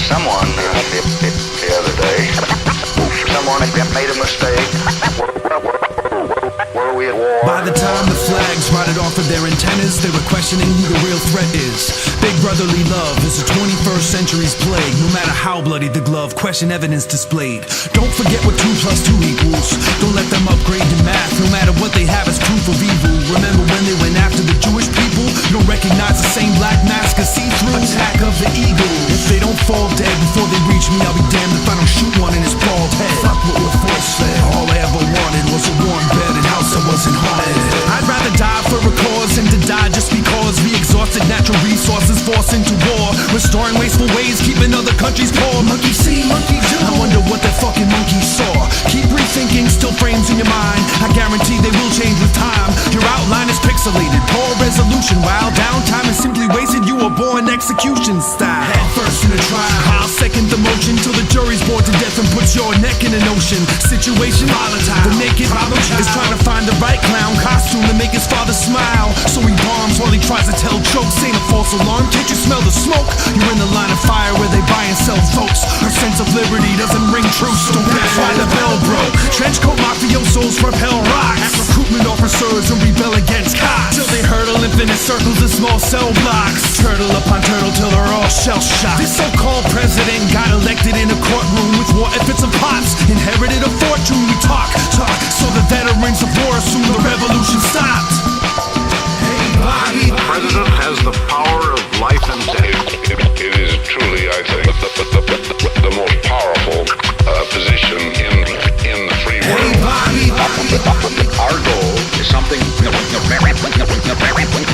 Someone the other day, someone made a mistake. Were we at war? By the time the flags rotted off of their antennas, they were questioning who the real threat is. Big brotherly love is the 21st century's plague. No matter how bloody the glove, question evidence displayed. Don't forget what 2 + 2 equals. Don't let them upgrade your math. No matter what they have as proof of evil. Remember when they went after the Jewish people? You don't recognize the same black mask as see-through. Attack of the eagle. If they don't fall dead before they reach me, I'll be damned if I don't shoot one in his bald head. Fuck what we're force fed. All I ever wanted was a warm bed and house that wasn't haunted. I'd rather die for a cause than to die just because we exhausted natural resources, forced into war, restoring wasteful ways, keeping other countries poor. Monkey see, monkey do. I wonder what that fucking monkey saw. Keep rethinking, still frames in your mind. I guarantee they will change with time. Your outline is pixelated, poor resolution. While downtime is simply wasted, you were born execution style. Head first in a trial, I'll second the motion till the jury's bored to death and puts your neck in an ocean. Situation volatile. The naked problem is trying to find the right clown costume to make his father smile. So he bombs while he tries to tell jokes. Ain't a false alarm, can't you smell the smoke? You're in the line of fire where they buy and sell votes. Her sense of liberty doesn't ring true, so that's why the bell broke. Trenchcoat mafiosos propel rocks. Act recruitment officers and rebel against cops. Till they hurtle infinite circles in small cell blocks. Turtle upon turtle till they're all shell-shocked. This so-called president got elected in a courtroom with war efforts of pops. Inherited a fortune, we talk, so the veterans of war assume the revolution stopped. Hey Bobby, the president has the power of life and death. It is truly, I think, the most powerful position in the free world. Hey Bobby, Our goal is something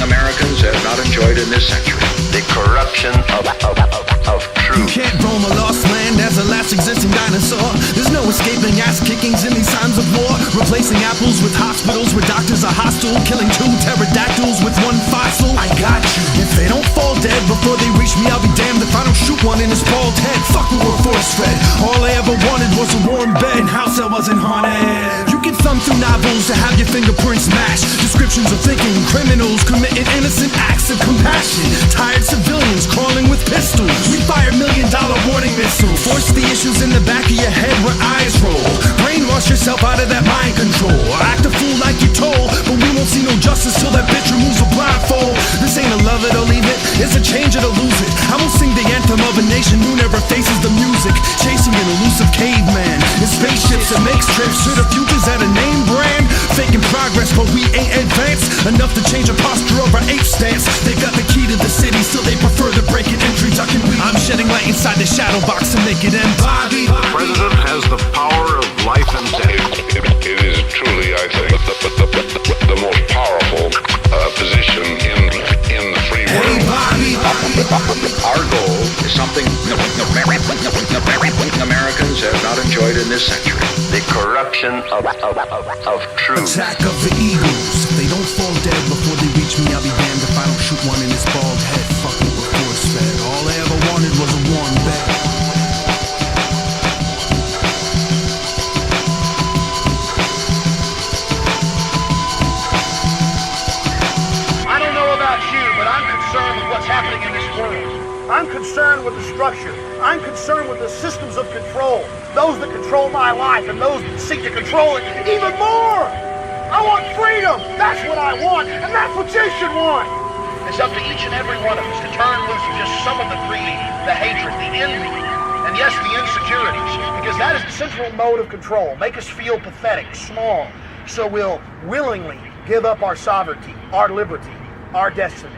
Americans have not enjoyed in this century. The corruption of truth. You can't roam a lost land as a last existing dinosaur. There's no escaping ass kickings in these times of war. Replacing apples with hospitals where doctors are hostile. Killing 2 pterodactyls with 1 fossil. I got you. If they don't fall dead before they reach me, I'll be damned if I don't shoot one in his bald head. Fuck what we're force fed. All I ever wanted was a warm bed and house that wasn't haunted. You can thumb through novels to have your fingerprints matched. Descriptions of thinking criminals committing innocent acts of compassion. Tired civilians crawling with pistols. We fire $1 million warning missiles. Force the issues in the back of your head where eyes roll. Brainwash yourself out of that mind control. Act a fool like you're told, but we won't see no justice till that bitch removes a blindfold. This ain't a love it or leave it, it's a change it or lose it. I won't sing the anthem of a nation who never faces the music. Chasing an elusive caveman in spaceships that makes trips to the futures at a name brand. Faking progress, but we ain't advanced enough to change the posture of our ape stance. They got the key to the city, still they prefer the breaking entry. Ducking we. I'm shedding light inside the shadow box to make it end. Bobby, The president has the power of life and death. It is truly, I think, the most powerful position in the free world. hey Bobby, Our goal is something Americans have not enjoyed in this century. The corruption of truth. attack of the eagles. If they don't fall dead before they reach me, I'll be damned if I don't shoot one in his bald head. Fuck what we're force fed. All I ever wanted was a warm bed. I don't know about you, but I'm concerned with what's happening in this world. I'm concerned with the structure. I'm concerned with the systems of control. Those that control my life and those that seek to control it even more. I want freedom. That's what I want, and that's what you should want. It's up to each and every one of us to turn loose just some of the greed, the hatred, the envy, and yes, the insecurities, because that is the central mode of control. Make us feel pathetic, small, so we'll willingly give up our sovereignty, our liberty, our destiny.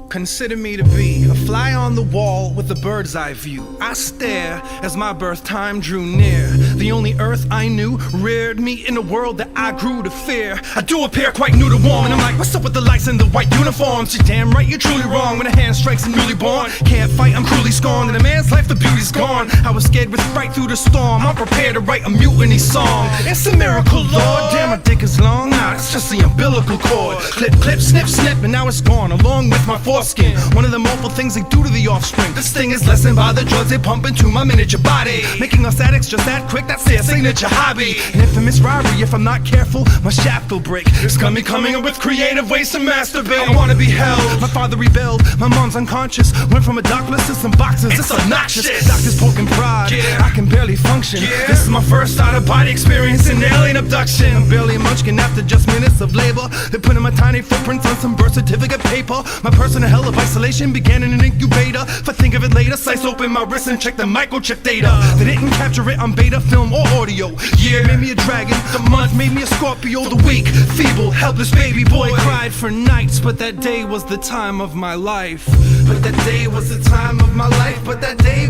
Consider me to be a fly on the wall with a bird's eye view. I stare as my birth time drew near. The only earth I knew reared me in a world that I grew to fear. I do appear quite new to warm, and I'm like, what's up with the lights and the white uniforms? You're damn right, you're truly wrong. When a hand strikes a newly born, can't fight, I'm cruelly scorned. In a man's life, the beauty's gone. I was scared with fright through the storm. I'm prepared to write a mutiny song. It's a miracle, Lord. Damn, my dick is long. Nah, it's just the umbilical cord. Clip, clip, snip, snip, and now it's gone, along with my force foreskin. One of them awful things they do to the offspring. This thing is lessened by the drugs they pump into my miniature body, making us addicts just that quick, that's their signature hobby. An infamous robbery, if I'm not careful, my shaft will break. Scummy coming up with creative ways to masturbate. I wanna be held. My father rebelled, my mom's unconscious. Went from a doc list to some boxes, it's obnoxious. Doctors poking pride, I can barely function. This is my first out-of-body experience in alien abduction. I'm barely a munchkin after just minutes of labor. They're putting my tiny footprints on some birth certificate paper. My personal hell of isolation began in an incubator. If I think of it later, slice open my wrist and check the microchip data. They didn't capture it on beta, film, or audio. Year made me a dragon, the month made me a Scorpio. The weak, feeble, helpless baby boy cried for nights, but that day was the time of my life. But that day was the time of my life. But that day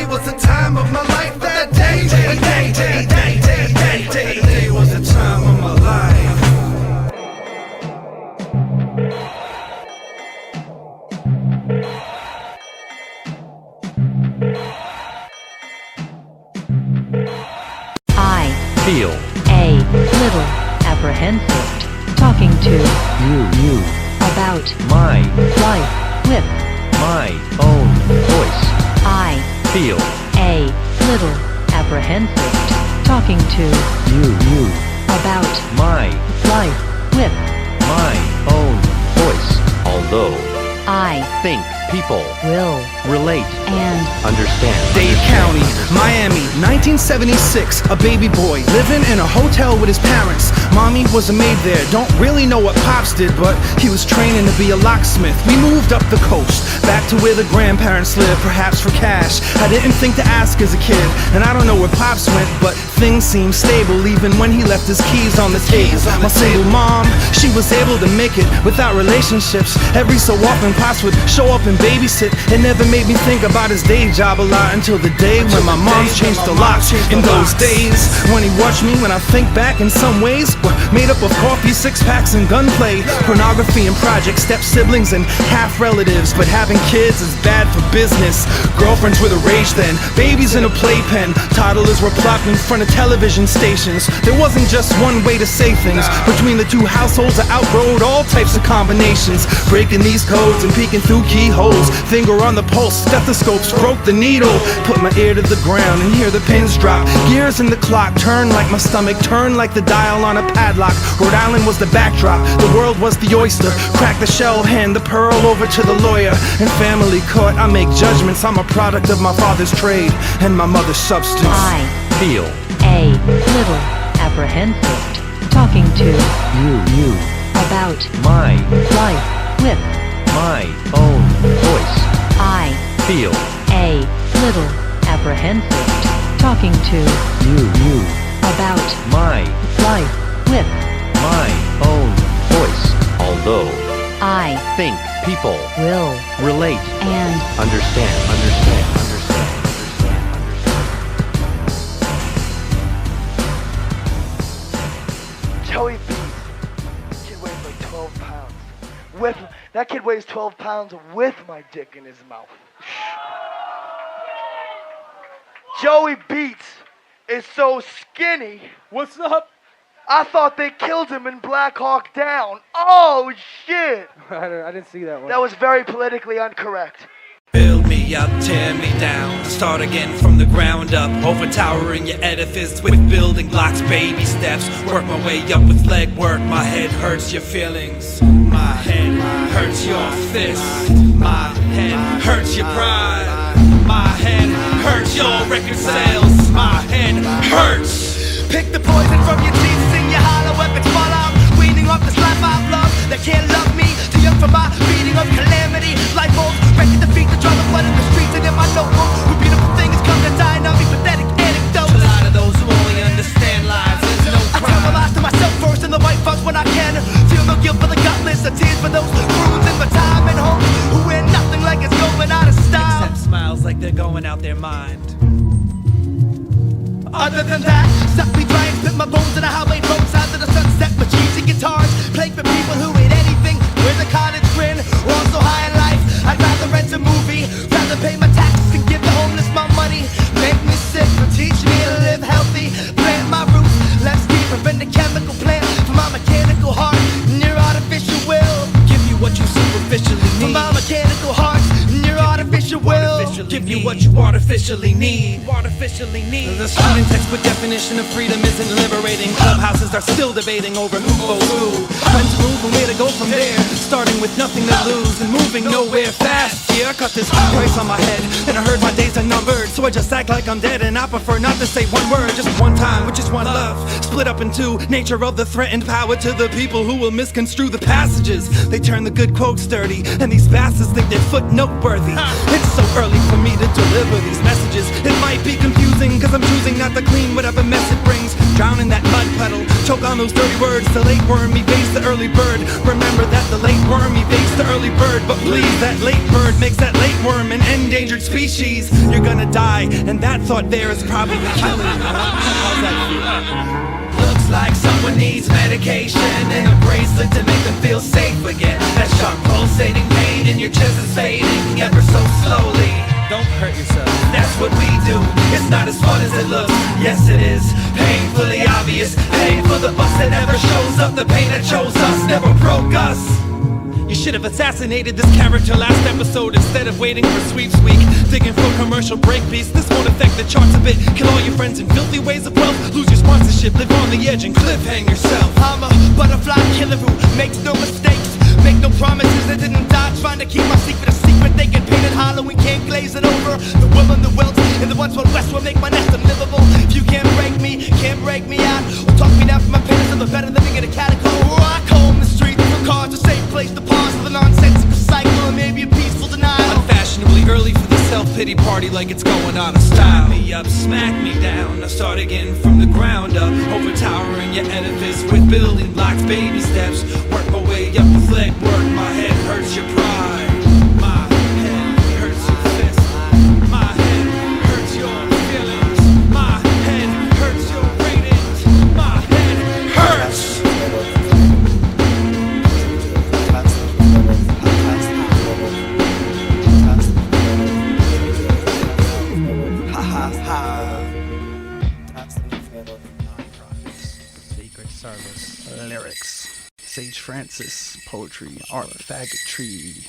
was the time of my life. But that day was the time of my life. I feel a little apprehensive talking to you about my life with my own voice. I Feel a little apprehensive talking to you about my life with my own voice. Although I think people will relate and understand. Dade County, Miami, 1976. A baby boy living in a hotel with his parents. Mommy was a maid there. Don't really know what Pops did, but he was training to be a locksmith. We moved up the coast, back to where the grandparents lived, perhaps for cash. I didn't think to ask as a kid, and I don't know where Pops went, but things seemed stable even when he left his keys on the table. My single mom, she was able to make it without relationships. Every so often Pops would show up and babysit. It never made me think about his day job a lot until the day when my mom changed the locks. In those days, when he watched me, when I think back, in some ways were made up of coffee, six-packs, and gunplay, pornography and projects, step-siblings and half-relatives. But having kids is bad for business. Girlfriends were the rage then, babies in a playpen, toddlers were plopped in front of television stations. There wasn't just one way to say things. Between the two households, I outgrowed all types of combinations, breaking these codes and peeking through keyholes. Finger on the pulse, stethoscopes broke the needle. Put my ear to the ground and hear the pins drop. Gears in the clock turn like my stomach, turn like the dial on a padlock. Rhode Island was the backdrop, the world was the oyster. Crack the shell, hand the pearl over to the lawyer. In family court, I make judgments. I'm a product of my father's trade and my mother's substance. I Feel a little apprehensive talking to you about my life with my own voice. I Feel a little apprehensive talking to you about my life with my own voice. Although I think people will relate and understand. Joey B. Kid weighs like 12 pounds. That kid weighs 12 pounds with my dick in his mouth. Joey Beats is so skinny. What's up? I thought they killed him in Black Hawk Down. Oh, shit. I didn't see that one. That was very politically incorrect. Build me up, tear me down, start again from the ground up, overtowering your edifice with building blocks, baby steps, work my way up with leg work. My head hurts your feelings, my head hurts your fist, my head hurts your pride, my head hurts your record sales, my head hurts. Pick the poison from your teeth, sing your hollow epics while I'm weaning off this life I've loved. They can't love me, too young for my beating of calamity. Life bolts, ready to defeat the drama, blood in the streets and in my notebook. Where beautiful things come to die, now be pathetic anecdotes. A lot of those who only understand lies, there's no crime. I tell the lies to myself first and the white fucks when I can. Feel no guilt for the gutless, the tears for those ruins in my time and home. Who wear nothing like it's going out of style. Except smiles like they're going out their mind. Other than that, suck me dry and spit my bones in a highway roadside to the sunset. My jeans and guitars, playing for people who ain't anything with a cottage grin, or also high in life. I'd rather rent a movie, rather pay my taxes and give the homeless my money. Make me sick, but teach me to live healthy. Plant my roots, less deeper than the chemical plant. For my mechanical heart, near artificial will. Give you what you superficially For need. my mechanical give you what you artificially need. The student textbook definition of freedom isn't liberating. Clubhouses are still debating over who owes who, when to move and where to go from there. Starting with nothing to lose and moving nowhere fast. Yeah, I cut this price on my head and I heard my days are numbered, so I just act like I'm dead. And I prefer not to say one word, just one time, which is one love. Split up in two, nature of the threatened power to the people who will misconstrue the passages. They turn the good quotes dirty, and these bastards think they're footnote worthy. It's so early for me to deliver these messages. It might be confusing, cause I'm choosing not to clean whatever mess it brings. Drown in that mud puddle, choke on those dirty words. The late worm evades the early bird. Remember that the late worm evades the early bird. But please, that late bird makes that late worm an endangered species. You're gonna die, and that thought there is probably killing you. How's that feel? Looks like someone needs medication and a bracelet to make them feel safe again. That sharp pulsating pain in your chest is fading ever so slowly. Don't hurt yourself. That's what we do. It's not as fun as it looks. Yes, it is. Painfully obvious. Pain for the bus that never shows up. The pain that chose us never broke us. You should have assassinated this character last episode instead of waiting for Sweeps Week. Digging for commercial break beats. This won't affect the charts a bit. Kill all your friends in filthy ways of wealth. Lose your sponsorship. Live on the edge and cliffhang yourself. I'm a butterfly killer who makes no mistakes. Make no promises that didn't die. Trying to keep my secret a secret. They get painted hollow and can't glaze it over. The will and the wilt and the ones from west will make my nest unlivable. If you can't break me out. Or talk me down from my penance of a better living in a catacomb. Or I comb the streets for cars, a safe place to pause for the nonsensical cycle. Or maybe a peaceful denial. Unfashionably early for the self-pity party like it's going out of style. Me up, smack me down. I start again from the ground up. Overtowering your edifice with building blocks, baby steps. Work my way up the flag. Work, my head hurts your pride. My head hurts your fist. My head hurts your feelings. My head hurts your ratings. My head hurts. Secret Service. Lyrics. Sage Francis. Poetry. Art. Faggotry.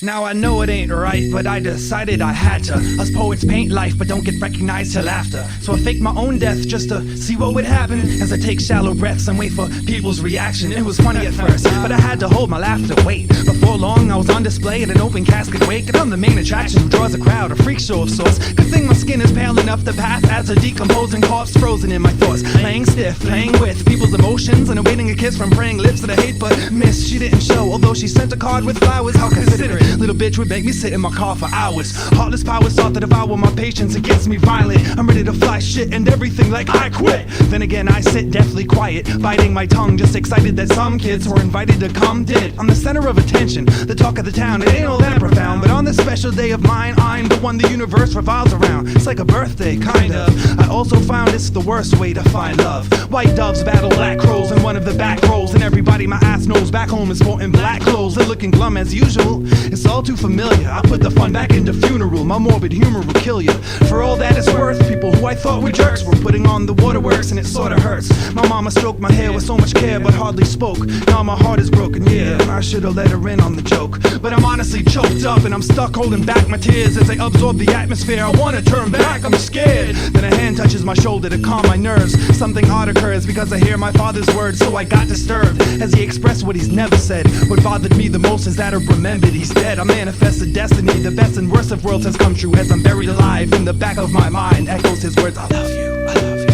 Now I know it ain't right, but I decided I had to. Us poets paint life, but don't get recognized till after. So I fake my own death just to see what would happen. As I take shallow breaths and wait for people's reaction. It was funny at first, but I had to hold my laughter. Wait, before long I was on display at an open casket wake. And I'm the main attraction who draws a crowd, a freak show of sorts. Good thing my skin is pale enough to pass as a decomposing corpse frozen in my thoughts. Laying stiff, playing with people's emotions and awaiting a kiss from praying lips that I hate but miss. She didn't show, although she sent a card with flowers. How considerate. Little bitch would make me sit in my car for hours. Heartless powers thought that if I were my patience it gets me violent. I'm ready to fly shit and everything like I quit. Then again I sit deathly quiet, biting my tongue, just excited that some kids were invited to come. Did it? I'm the center of attention, the talk of the town. It ain't all that profound, but on this special day of mine I'm the one the universe revolves around. It's like a birthday, kind of. I also found it's the worst way to find love. White doves battle black crows in one of the back rows, and everybody my ass knows back home is sporting black clothes. They're looking glum as usual. It's all too familiar. I put the fun back into funeral. My morbid humor will kill you. For all that it's worth, people who I thought were jerks were putting on the waterworks, and it sorta hurts. My mama stroked my hair with so much care but hardly spoke. Now my heart is broken, yeah, I should've let her in on the joke. But I'm honestly choked up and I'm stuck holding back my tears as I absorb the atmosphere. I wanna turn back, I'm scared. Then a hand touches my shoulder to calm my nerves. Something odd occurs because I hear my father's words, so I got disturbed as he expressed what he's never said. What bothered me the most is that I've remembered he's dead. I manifested destiny, the best and worst of worlds has come true as I'm buried alive. In the back of my mind echoes his words, I love you, I love you.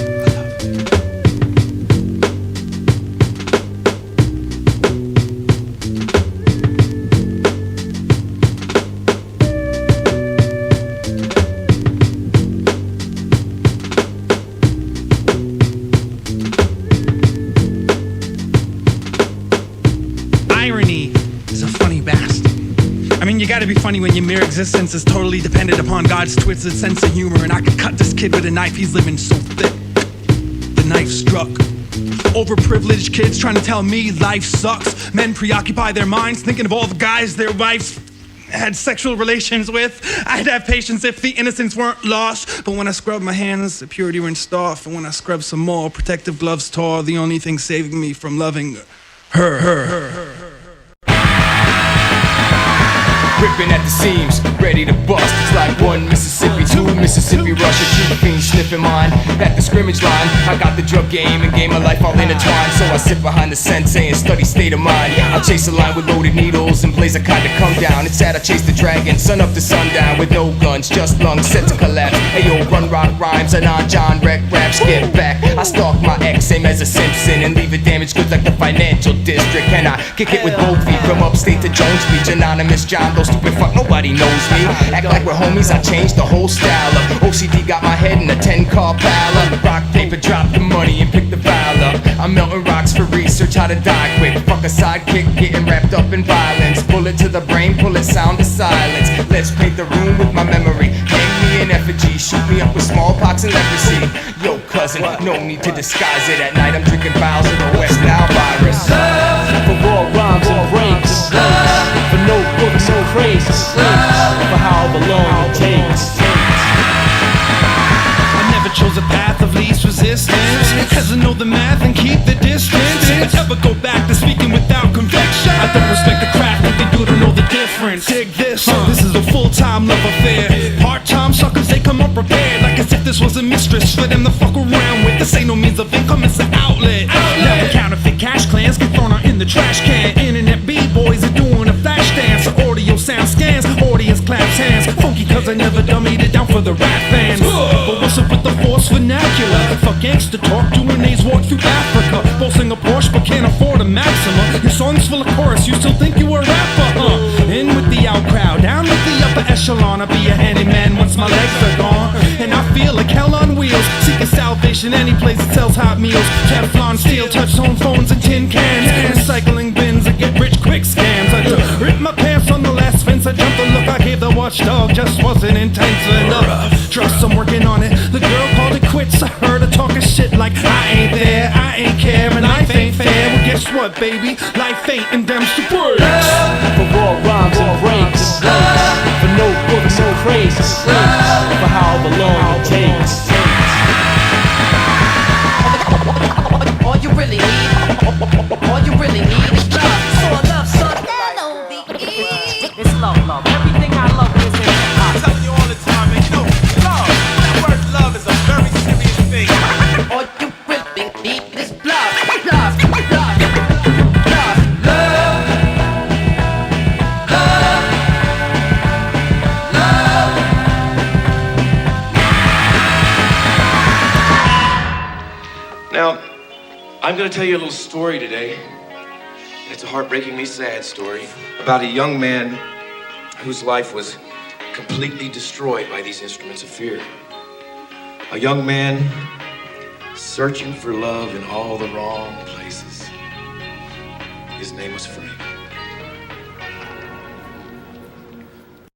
Irony is a funny bastard. I mean, you gotta be funny when your mere existence is totally dependent upon God's twisted sense of humor. And I could cut this kid with a knife, he's living so thick. The knife struck. Overprivileged kids trying to tell me life sucks. Men preoccupy their minds thinking of all the guys their wives had sexual relations with. I'd have patience if the innocents weren't lost. But when I scrubbed my hands, the purity rinsed off. And when I scrubbed some more, protective gloves tore. The only thing saving me from loving her. ripping at the seams, ready to bust. It's like one Mississippi, two Mississippi rush. A two fiends sniffing mine at the scrimmage line. I got the drug game and game of life all intertwined. So I sit behind the sensei and study state of mind. I chase a line with loaded needles and blaze a kind to come down. It's sad I chase the dragon, sun up to sundown with no guns, just lungs set to collapse. Hey yo, run rock rhymes, Anonjondoe wreck raps, get back. I stalk my ex, same as a Simpson, and leave it damaged goods like the financial district. And I kick it with both feet from upstate to Jones Beach. Anonymous John, those stupid fuck, nobody knows me. Act like we're homies, I changed the whole style up. OCD got my head in a 10-car pile up. Rock, paper, drop the money and pick the file up. I'm melting rocks for research, how to die quick. Fuck a sidekick, getting wrapped up in violence. Bullet to the brain, pull it sound to silence. Let's paint the room with my memory. Hang me in effigy, shoot me up with smallpox and leprosy. Yo cousin, no need to disguise it. At night I'm drinking vials of the West Nile virus. For raw rhymes and breaks, for notebooks and crates, for however long it takes. I never chose a path of least resistance, cause I know the math and keep the distance. I never go back to speaking without conviction. I don't respect the craft, but they do to know the difference. Dig this, this is a full-time love affair. Part-time suckers, they come unprepared, like as if this was a mistress for them to fuck around with. This ain't no means of income, it's an outlet. Never counterfeit cash clans get thrown out in the trash can. Internet b-boys are doing a flash dance. Audio sound scans, audience claps hands. Funky cause I never dummied it down for the rap fans. But what's up with the force vernacular? Fuck gangster talk, doing A's walk through Africa. Boasting a Porsche but can't afford a Maxima. Your song's full of chorus, you still think you a rapper, In with the out crowd, down with the upper echelon. I'll be a handyman once my legs are gone. And I feel like hell on wheels, seeking salvation any place that sells hot meals. Teflon, steel, touch tone phones and tin cans. Recycling bins and get rich quick scams. I just ripped my pants on the last fence. I jumped the look I gave the watchdog, just wasn't intense enough. Trust, I'm working on it. The girl called it quits. I heard her talking shit like I ain't there, I ain't care, and life ain't fair. Well, guess what, baby? Life ain't in them breaks. For raw rhymes and breaks, for notebooks and crates, for however long it takes. All you really need is love. So I love, son. It's love. Everything I love is in hip hop. I'm telling you all the time, man. You know, love. That word love is a very serious thing. All you really need is love. Now, I'm going to tell you a little story today. And it's a heartbreakingly sad story about a young man whose life was completely destroyed by these instruments of fear. A young man searching for love in all the wrong places. His name was Frank.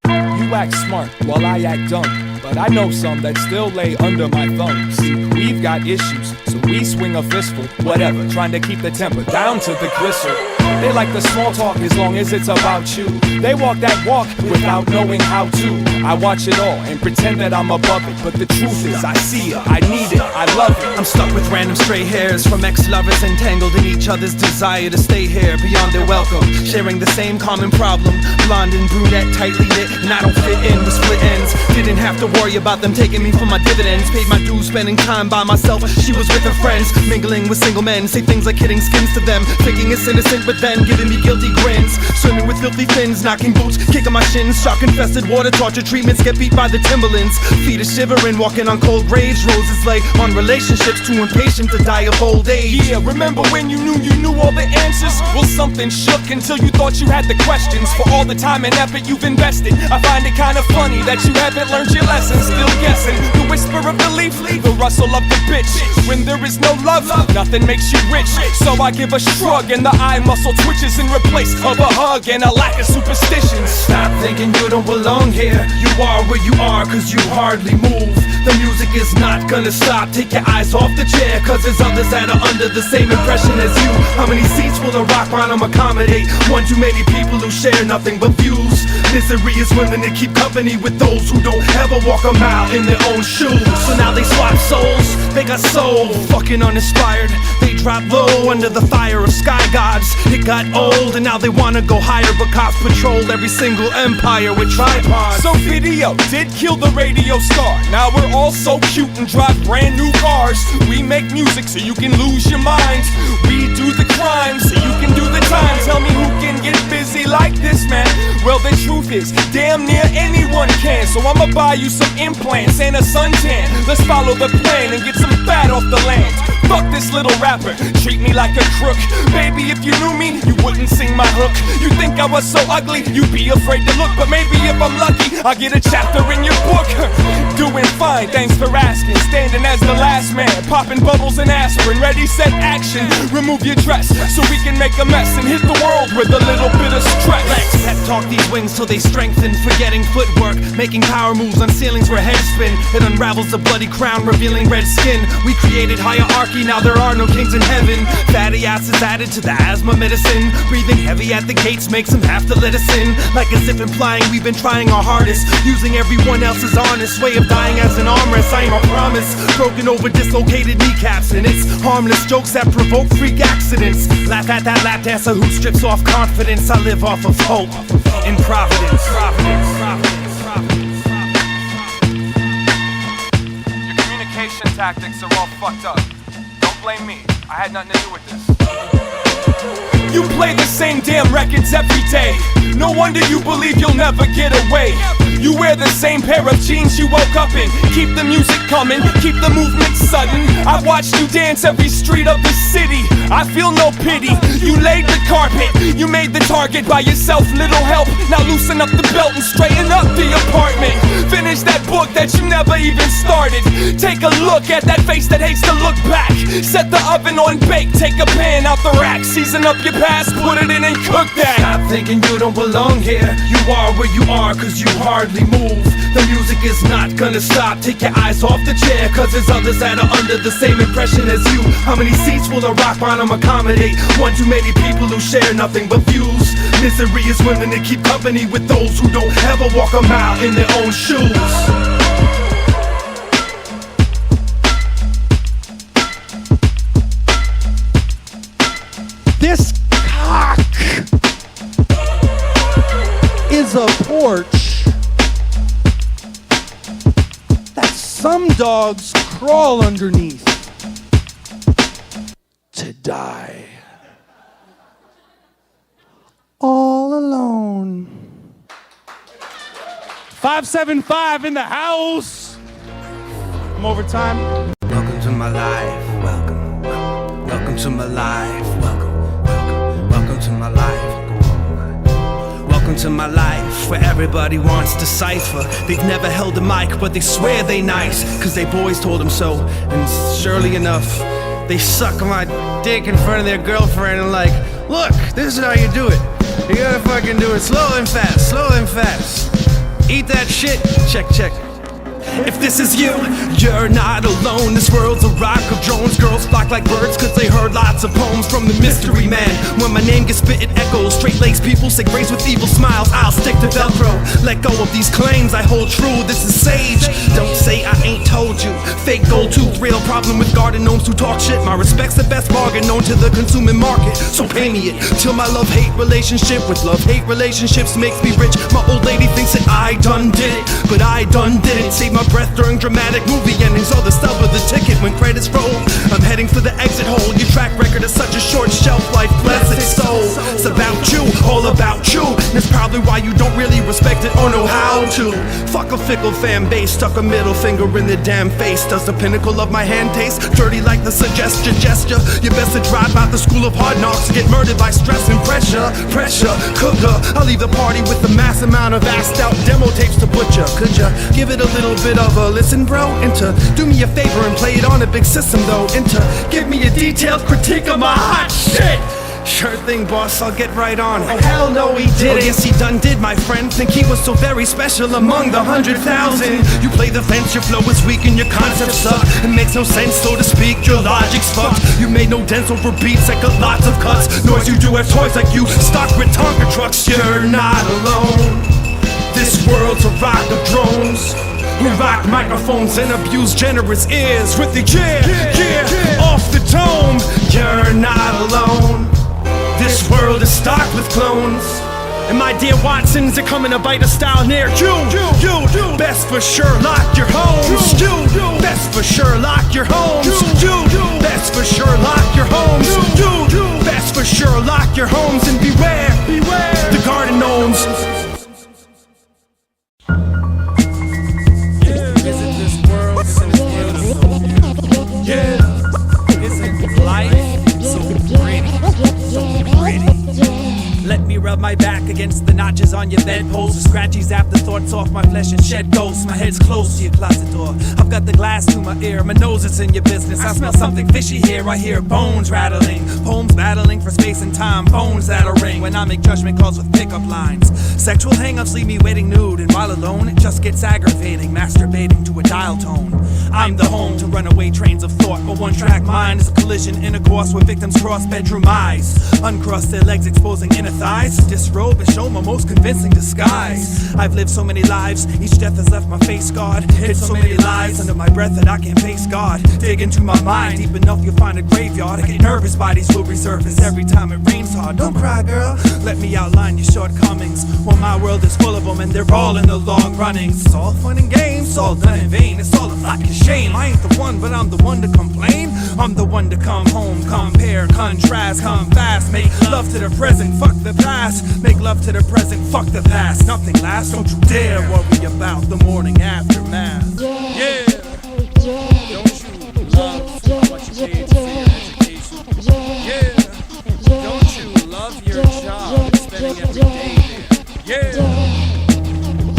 You act smart while I act dumb. But I know some that still lay under my thumb. See, we've got issues, so we swing a fistful. Whatever, trying to keep the temper down to the gristle. They like the small talk as long as it's about you. They walk that walk without knowing how to. I watch it all and pretend that I'm above it. But the truth is I see it, I need it, I love it. I'm stuck with random stray hairs from ex-lovers entangled in each other's desire to stay here beyond their welcome. Sharing the same common problem, blonde and brunette tightly knit, and I don't fit in with split ends. Didn't have to worry about them taking me for my dividends. Paid my dues spending time by myself. She was with her friends, mingling with single men. Say things like hitting skins to them, thinking it's innocent but then giving me guilty grins. Swimming with filthy fins, knocking boots, kicking my shins. Shark infested water, torture treatments, get beat by the Timberlands. Feet are shivering, walking on cold rage. Roses lay on relationships, too impatient to die of old age. Yeah, remember when you knew all the answers? Well, something shook until you thought you had the questions. For all the time and effort you've invested, I find it kind of funny that you haven't learned your lessons. Still guessing, the whisper of the leaf, the rustle of the bitch. When there is no love, nothing makes you rich. So I give a shrug and the eye muscle twitches in replace of a hug and a lack of superstitions. Stop thinking you don't belong here. You are where you are cause you hardly move. The music is not gonna stop. Take your eyes off the chair cause there's others that are under the same impression as you. How many seats will a rock bottom accommodate? One too many people who share nothing but views. Misery is willing to keep company with those who don't ever walk a mile in their own shoes. So now they swap souls, they got soul fucking uninspired. They drop low under the fire of sky gods. It got old and now they wanna go higher, but cops patrol every single empire with tripods. So video did kill the radio star. Now we're all so cute and drive brand new cars. We make music so you can lose your mind. We do the crime so you can do the time. Tell me who can get busy like this, man? Well, the truth is, damn near anyone can. So I'ma buy you some implants and a suntan. Let's follow the plan and get some fat off the land. Fuck this little rapper, treat me like a crook. Baby, if you knew me, you wouldn't sing my hook. You think I was so ugly, you'd be afraid to look. But maybe if I'm lucky, I'll get a chapter in your book. Doing fine, thanks for asking. Standing as the last man, popping bubbles and aspirin. Ready, set, action. Remove your dress so we can make a mess and hit the world with a little bit of stress. Let's pep talk these wings till they strengthen. Forgetting footwork, making power moves on ceilings where heads spin. It unravels the bloody crown, revealing red skin. We created hierarchy, now there are no kings in heaven. Fatty acids added to the asthma medicine. Breathing heavy at the gates makes them have to let us in. Like as if implying we've been trying our hardest, using everyone else's honest way of dying as an armrest. I am a promise, broken over dislocated kneecaps, and it's harmless jokes that provoke freak accidents. Laugh at that lap dancer who strips off confidence. I live off of hope and providence. Your communication tactics are all fucked up. Don't blame me, I had nothing to do with this. You play the same damn records every day. No wonder you believe you'll never get away. You wear the same pair of jeans you woke up in. Keep the music coming, keep the movement sudden. I watched you dance every street of the city. I feel no pity. You laid the carpet, you made the target by yourself, little help. Now loosen up the belt and straighten up the apartment. Finish that book that you never even started. Take a look at that face that hates to look back. Set the oven on bake, take a pan out the rack. Season up your past, put it in and cook that. Stop thinking you don't belong here. You are where you are cause you hardly move. The music is not gonna stop. Take your eyes off the chair, cause there's others that are under the same impression as you. How many seats will a rock bottom accommodate? One too many people who share nothing but views. Misery is willing to keep company with those who don't ever walk a mile in their own shoes. This cock is a porch that some dogs crawl underneath to die. All alone. 575 in the house. I'm over time. Welcome to my life. Welcome. Welcome to my life. Welcome to my life. Welcome to my life, where everybody wants to cipher. They've never held a mic, but they swear they nice, cause they boys told them so. And surely enough, they suck my dick in front of their girlfriend and like, look, this is how you do it. You gotta fucking do it slow and fast, slow and fast. Eat that shit, check, check. If this is you, you're not alone. This world's a rock of drones. Girls flock like birds cause they heard lots of poems from the mystery man. When my name gets spit, it echoes. Straight laced people say grace with evil smiles. I'll stick to Velcro. Let go of these claims, I hold true. This is sage. Don't say I ain't told you. Fake gold tooth, real problem with garden gnomes who talk shit. My respect's the best bargain known to the consuming market. So pay me it till my love-hate relationship with love-hate relationships makes me rich. My old lady thinks that I done did it, but I done didn't. Save my breath during dramatic movie endings or the stub of the ticket when credits roll. I'm heading for the exit hole. Your track record is such a short shelf life, bless its soul. It's about you, all about you. That's probably why you don't really respect it or know how to. Fuck a fickle fan base, stuck a middle finger in their damn face. Does the pinnacle of my hand taste dirty like the suggestion gesture? You best to drop out the school of hard knocks, get murdered by stress and pressure. Pressure, cooker. I'll leave the party with a mass amount of assed out demo tapes to butcher. Could ya give it a little bit of a listen, bro? Into do me a favor and play it on a big system, though. Into give me a detailed critique of my hot shit. Sure thing, boss, I'll get right on it. Oh, hell no, he didn't. Oh, yes, he done did, my friend. Think he was so very special among the 100,000. You play the fence, your flow is weak and your concepts suck. It makes no sense, so to speak, your logic's fucked. You made no dents over beats that got lots of cuts. Noise you do have toys like you, stock with Tonka trucks. You're not alone. This world's a rock of drones who rock microphones and abuse generous ears with the yeah, off the dome. You're not alone. This This world is stocked with clones, and my dear Watsons are coming to bite a style near you. Best for sure, lock your homes. Best for sure, lock your homes. Best for sure, lock your homes. Best for sure, lock your homes and beware the garden gnomes. Isn't this world so beautiful? Yeah, isn't life so pretty? Let me rub my back against the notches on your bedpost. The scratchies, afterthoughts off my flesh and shed ghosts. My head's close to your closet door. I've got the glass to my ear, my nose is in your business. I smell something fishy here, I hear bones rattling. Poems battling for space and time, bones that'll ring when I make judgment calls with pickup lines. Sexual hang-ups leave me waiting nude, and while alone it just gets aggravating, masturbating to a dial tone. I'm the home to runaway trains of thought. A one-track mind is a collision intercourse where victims cross bedroom eyes, uncross their legs exposing inner thighs, disrobe and show my most convincing disguise. I've lived so many lives, each death has left my face scarred. Hid so many lies under my breath that I can't face God. Dig into my mind, deep enough you'll find a graveyard. I get nervous, bodies will resurface every time it rains hard. Don't cry, girl, let me outline your shortcomings. Well, my world is full of them and they're all in the long runnings. It's all fun and games, it's all done in vain. It's all a fucking shame. I ain't the one, but I'm the one to complain. I'm the one to come home, compare, contrast, come fast. Make love to the present, fuck the past. Make love to the present, fuck the past. Nothing lasts, don't you dare worry about the morning aftermath. Yeah. Don't you love what you paid for your education? Yeah. Don't you love your job, spending every day there? Yeah.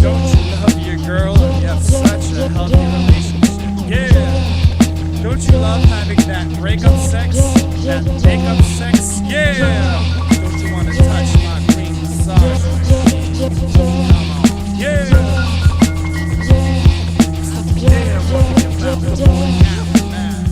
Don't you love your girl and you have such a healthy relationship? Yeah. Don't you love having that breakup sex, that makeup sex? Yeah. Don't you want to touch my green massage machine? Come on. Yeah.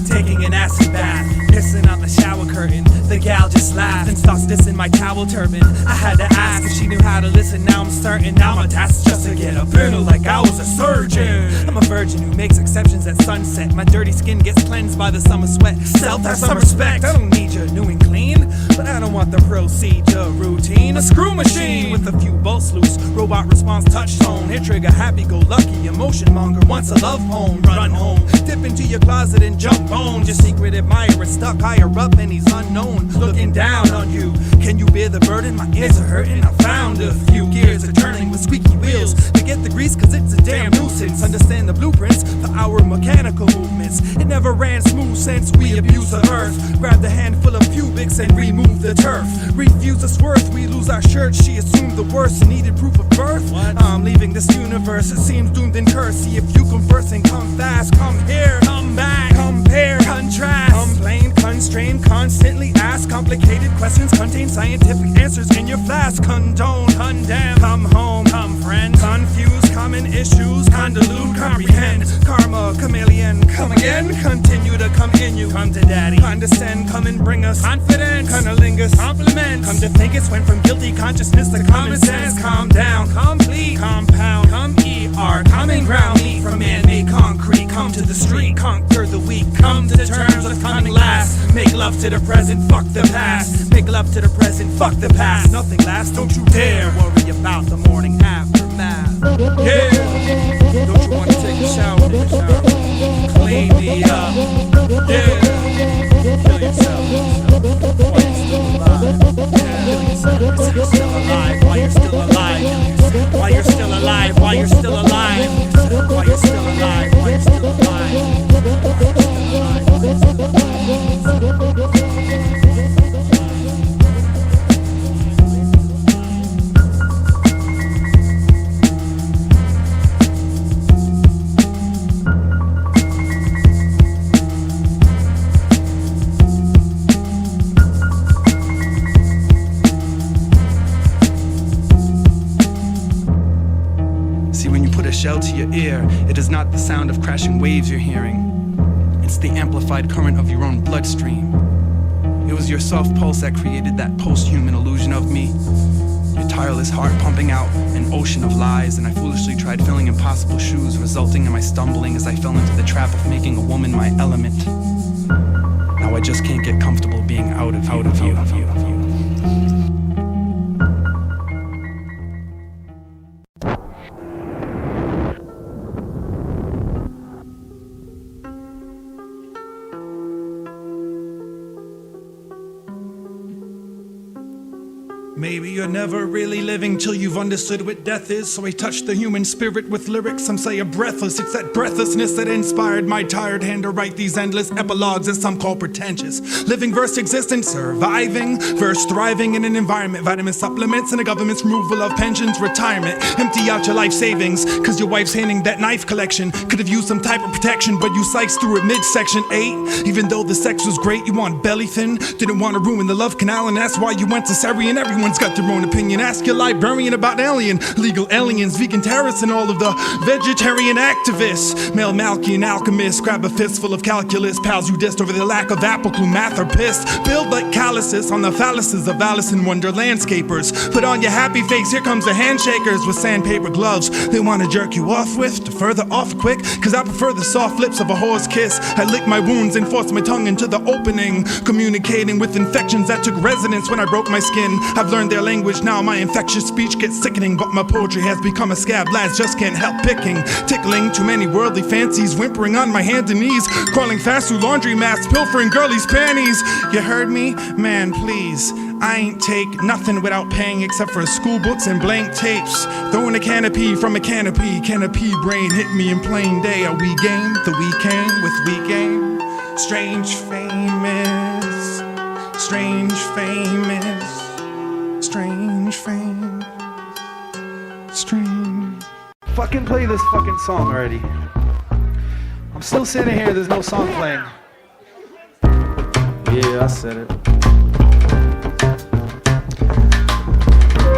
Taking an acid bath, pissing on the shower curtain. The gal just laughed and starts dissing my towel turban. I had to ask if she knew how to listen. Now I'm certain. Now my task's just to get a bill like I was a surgeon. I'm a virgin who makes exceptions at sunset. My dirty skin gets cleansed by the summer sweat. Self has some respect. I don't need you new and clean, but I don't want the procedure routine. A screw machine with a few bolts loose. Robot response touch tone. Hit trigger happy-go-lucky. Emotion monger wants a love poem. Run home. Dip into your closet and jump on. Your secret admirer stuck higher up and he's unknown. Looking down on you. Can you bear the burden? My ears are hurting. I found a few gears are turning with squeaky wheels. Forget the grease cause it's a damn nuisance. Understand the blueprints for our mechanical movements. It never ran smooth since we abused the earth. Grab the handful of pubics and remove the turf. Refuse us worth. We lose our shirt. She assumed the worst and needed proof of birth. I'm leaving this universe. It seems doomed and cursed. See if you converse and come fast. Come here. Come back. Compare. Contrast. Complain. Constrain. Constantly ask complicated questions. Contain scientific answers in your flask. Condone. Condemn. Come home. Come friend. Confuse. Common issues. Convolute. Comprehend. Karma. Chameleon. Come again. Continue to come in you. Come to daddy. Condescend. Come and bring us confidence. Cunnilingus. Compliments. Come to think it's went from guilty consciousness to common sense. Calm down. Complete. Compound. Come ER. Common ground. Meet from man-made concrete. Come to the street. Conquer the weak. Come to terms with coming last. Make love to the present. Fuck the past. Make love to the present. Fuck the past. Nothing lasts. Don't you dare worry about the morning aftermath. Yeah. Don't you want to take a shower? Clean me up. Yeah. Kill yourself. While you're still alive. Kill yourself. While you're still alive. While you're still alive. While you're still alive. While you're still alive. While you're still alive. While you're still alive. Shell to your ear, it is not the sound of crashing waves you're hearing. It's the amplified current of your own bloodstream. It was your soft pulse that created that post-human illusion of me. Your tireless heart pumping out an ocean of lies, and I foolishly tried filling impossible shoes, resulting in my stumbling as I fell into the trap of making a woman my element. Now I just can't get comfortable being out of you. Maybe you're never really living till you've understood what death is. So I touch the human spirit with lyrics. Some say are breathless. It's that breathlessness that inspired my tired hand to write these endless epilogues that some call pretentious. Living verse existence, surviving verse thriving in an environment. Vitamin supplements and the government's removal of pensions, retirement. Empty out your life savings, cause your wife's handing that knife collection. Could have used some type of protection, but you sliced through it midsection 8. Even though the sex was great, you want belly thin. Didn't want to ruin the love canal, and that's why you went to Syrian. Everyone's got their own opinion. Ask your librarian about alien, legal aliens, vegan terrorists, and all of the vegetarian activists. Mel Malkian alchemists, grab a fistful of calculus. Pals you dissed over the lack of apple clue math are pissed. Build like calluses on the phalluses of Alice in Wonder landscapers. Put on your happy face, here comes the handshakers with sandpaper gloves. They want to jerk you off with, to further off quick, cause I prefer the soft lips of a whore's kiss. I lick my wounds and force my tongue into the opening, communicating with infections that took residence when I broke my skin. I've learned their language now, my infectious speech gets sickening, but my poetry has become a scab lads just can't help picking. Tickling too many worldly fancies, whimpering on my hands and knees, crawling fast through laundry mats, pilfering girlies' panties. You heard me? Man, please. I ain't take nothing without paying except for school books and blank tapes. Throwing a canopy from a canopy brain hit me in plain day. Are we game? The we came with we game. Strange famous, strange famous, strange fame, strange. Fucking play this fucking song already. I'm still sitting here, there's no song playing. Yeah, I said it.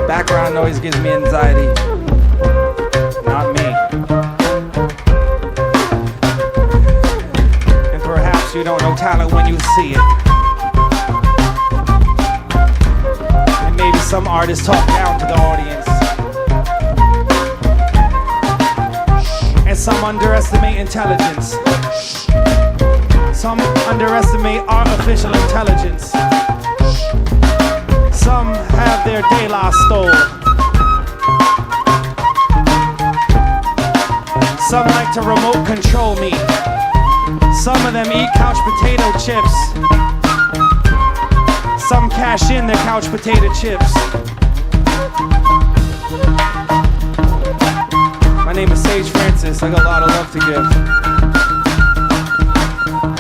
Background noise gives me anxiety. Not me. And perhaps you don't know talent when you see it. And maybe some artists talk down to the audience. And some underestimate intelligence. Some underestimate artificial intelligence. Some have their de la stole. Some like to remote control me. Some of them eat couch potato chips. Some cash in their couch potato chips. My name is Sage Francis. I got a lot of love to give.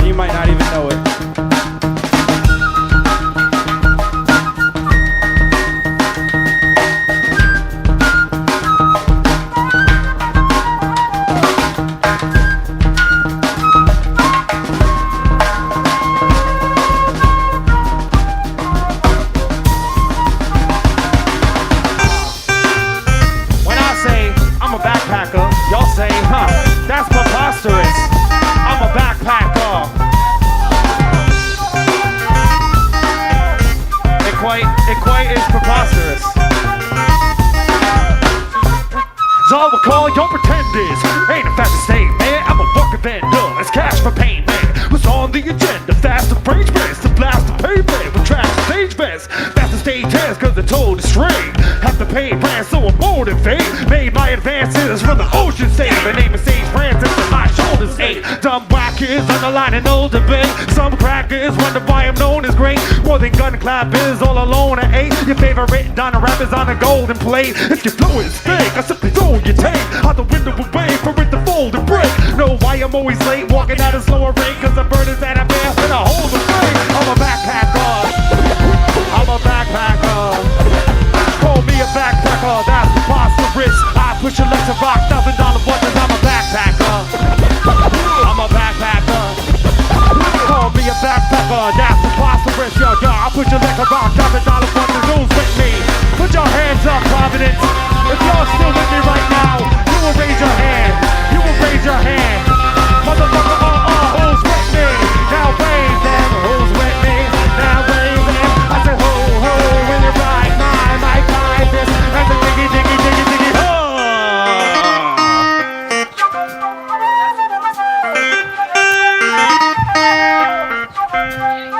You might not even know it. Underlining no debate. Some crackers wonder why I'm known as great. More than gun clappers, all alone at 8. Your favorite Donna rappers on a golden plate. If your flow is fake, I simply throw your tape out the window away for it to fold and break. Know why I'm always late, walking at a slower rate, cause the bird is at a bear and I hold the break. I'm a backpacker. I'm a backpacker. Call me a backpacker, that's preposterous. I push your legs to rock, $1,000 buttons, I'm a backpacker. I'm a backpacker. Call me a backpacker, that's preposterous. Yo, I put your leg around, $1,000 buttons, who's with me? Put your hands up, Providence. If y'all still with me right now, you will raise your hand. You will raise your hand. Motherfucker, who's with me? Now wave them, who's with me? Now wave them. I said ho, ho, when you ride my mic like this. And the diggy, diggy, diggy, diggy, ho.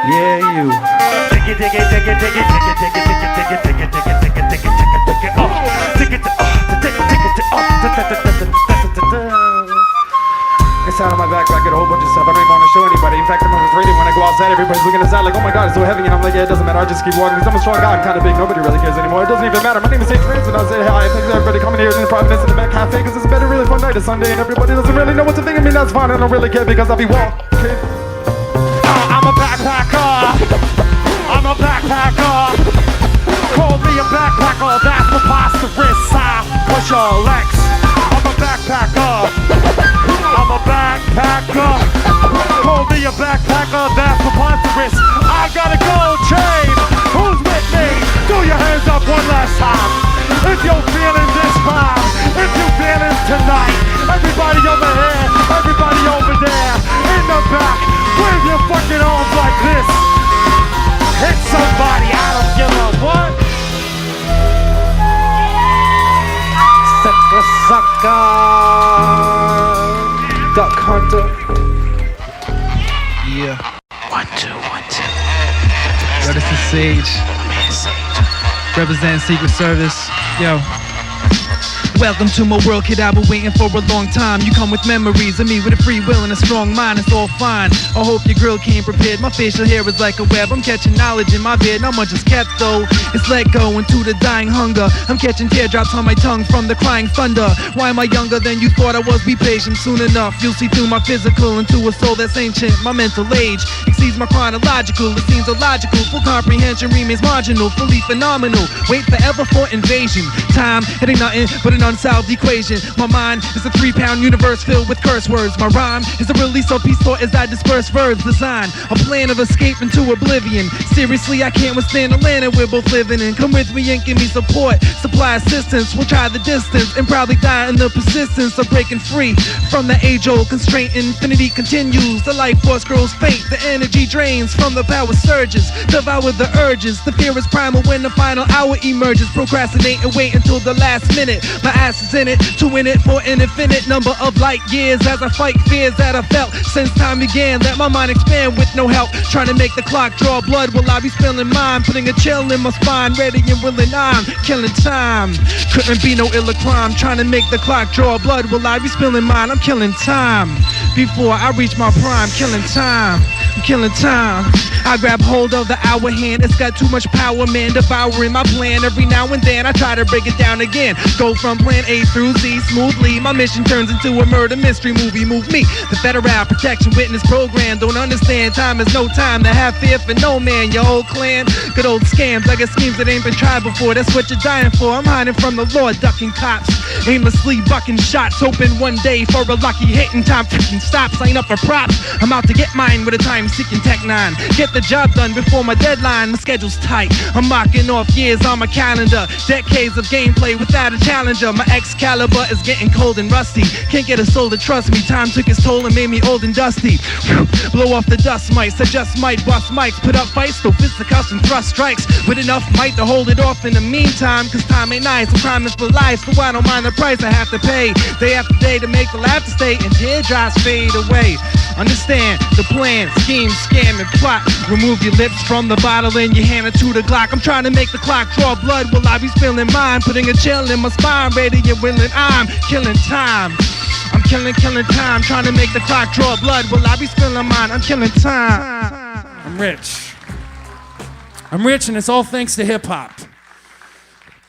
Yeah, you. Diggy, diggy, diggy, diggy, diggy, diggy, diggy. In fact, I'm afraid when I go outside, everybody's looking inside like, oh my god, it's so heavy. And I'm like, yeah, it doesn't matter. I just keep walking because I'm a strong guy. I'm kind of big. Nobody really cares anymore. It doesn't even matter. My name is Sage Francis, and I'll say hi. Thanks to everybody coming here in the Providence in the back cafe because it's been a really fun night. It's Sunday and everybody doesn't really know what to think of me. That's fine. I don't really care because I'll be walking. I'm a backpacker. I'm a backpacker. Call me a backpacker. That's preposterous. I push your legs. I'm a backpacker. I'm a backpacker. Call me a backpacker. That's preposterous. I got a gold chain. Who's with me? Do your hands up one last time. If you're feeling this vibe, if you're feeling tonight, everybody over here, everybody over there, in the back, wave your fucking arms like this. Hit somebody, I don't give a what. Sucker, sucker, duck hunter. Yeah. 1, 2, 1, 2. Yo, this is Sage. Represent Secret Service. Yo. Welcome to my world, kid. I've been waiting for a long time. You come with memories of me with a free will and a strong mind. It's all fine. I hope your grill came prepared. My facial hair is like a web. I'm catching knowledge in my beard. Not much is kept though. It's let go into the dying hunger. I'm catching teardrops on my tongue from the crying thunder. Why am I younger than you thought I was? Be patient. Soon enough, you'll see through my physical into a soul that's ancient. My mental age exceeds my chronological. It seems illogical. Full comprehension remains marginal. Fully phenomenal. Wait forever for invasion. Time, it ain't nothing but an unsolved equation. My mind is a 3-pound universe filled with curse words. My rhyme is a release of peace thought as I disperse verbs. Design a plan of escape into oblivion. Seriously, I can't withstand the land that we're both living in. Come with me and give me support. Supply assistance. We'll try the distance and probably die in the persistence of breaking free from the age-old constraint. Infinity continues. The life force grows faint. The energy drains from the power surges. Devour the urges. The fear is primal when the final hour emerges. Procrastinate and wait until the last minute. My ass is in it to win it for an infinite number of light years as I fight fears that I felt since time began. Let my mind expand with no help. Trying to make the clock draw blood while I be spilling mine. Putting a chill in my spine, ready and willing. I'm killing time. Couldn't be no iller crime. Trying to make the clock draw blood while I be spilling mine. I'm killing time before I reach my prime. Killing time. I'm killing time. I grab hold of the hour hand. It's got too much power, man. Devouring my plan. Every now and then I try to break it down again. Go from plan A through Z smoothly. My mission turns into a murder mystery movie. Move me. The federal protection witness program. Don't understand time is no time to have fear for no man. Your whole clan. Good old scams. I got schemes that ain't been tried before. That's what you're dying for. I'm hiding from the law. Ducking cops. Aimlessly bucking shots. Hoping one day for a lucky hit in time. Freaking stop. Sign up for props. I'm out to get mine with a time-seeking Tech 9. Get the job done before my deadline. My schedule's tight. I'm marking off years on my calendar. Decades of gameplay without a challenger. My Excalibur is getting cold and rusty. Can't get a soul to trust me. Time took its toll and made me old and dusty. Blow off the dust mites. I just might bust mics. Put up fights, throw fisticuffs and thrust strikes. With enough might to hold it off in the meantime. Cause time ain't nice. I'm crime is for life. So I don't mind the price I have to pay. Day after day to make the laughter stay. And teardrops fade away. Understand the plan, scheme, scam, and plot. Remove your lips from the bottle and you hand it to the Glock. I'm trying to make the clock draw blood while I be spilling mine. Putting a chill in my spine, ready and willing. I'm killing time. I'm killing time. Trying to make the clock draw blood while I be spilling mine. I'm killing time. I'm rich. I'm rich, and it's all thanks to hip-hop.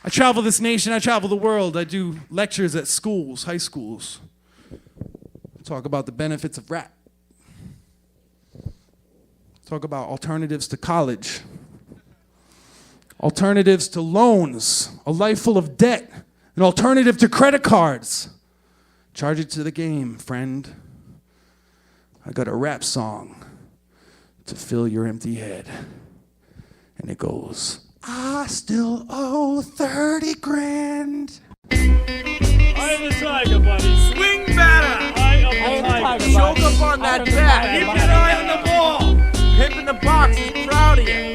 I travel this nation, I travel the world. I do lectures at schools, high schools. Talk about the benefits of rap. Talk about alternatives to college. Alternatives to loans. A life full of debt. An alternative to credit cards. Charge it to the game, friend. I got a rap song to fill your empty head. And it goes, I still owe 30 grand. I am the tiger, buddy. Swing batter. I am the tiger. Choke up on that bat. Keep your eye on the ball. Pimp in the box is proud of you.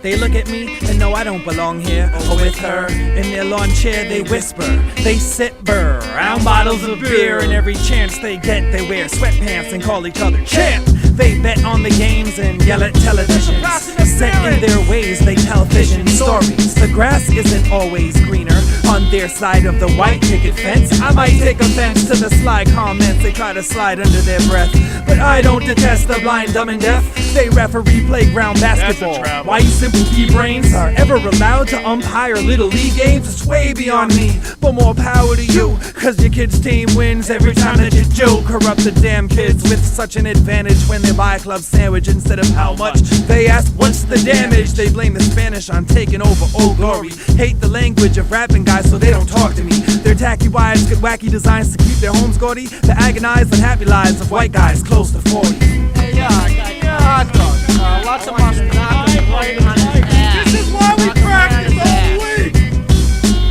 They look at me and know I don't belong here or with her. In their lawn chair they whisper, they sip burr round bottles of beer, and every chance they get they wear sweatpants and call each other champ. They bet on the games and yell at televisions. Set in their ways they tell vision stories. The grass isn't always greener on on their side of the white picket fence. I might take offense to the sly comments they try to slide under their breath, but I don't detest the blind, dumb, and deaf. They referee playground basketball. Why you simple pea brains are ever allowed to umpire little league games, it's way beyond me. But more power to you, cause your kid's team wins every time that you do. Corrupt the damn kids with such an advantage when they buy a club sandwich instead of how much. They ask what's the damage. They blame the Spanish on taking over Old Glory. Hate the language of rapping guys so they don't talk to me. Their tacky wives get wacky designs to keep their homes gaudy. The agonized unhappy lives of white guys close to 40. Hey, hot dogs. Lots of mustard. This is why we practice all week.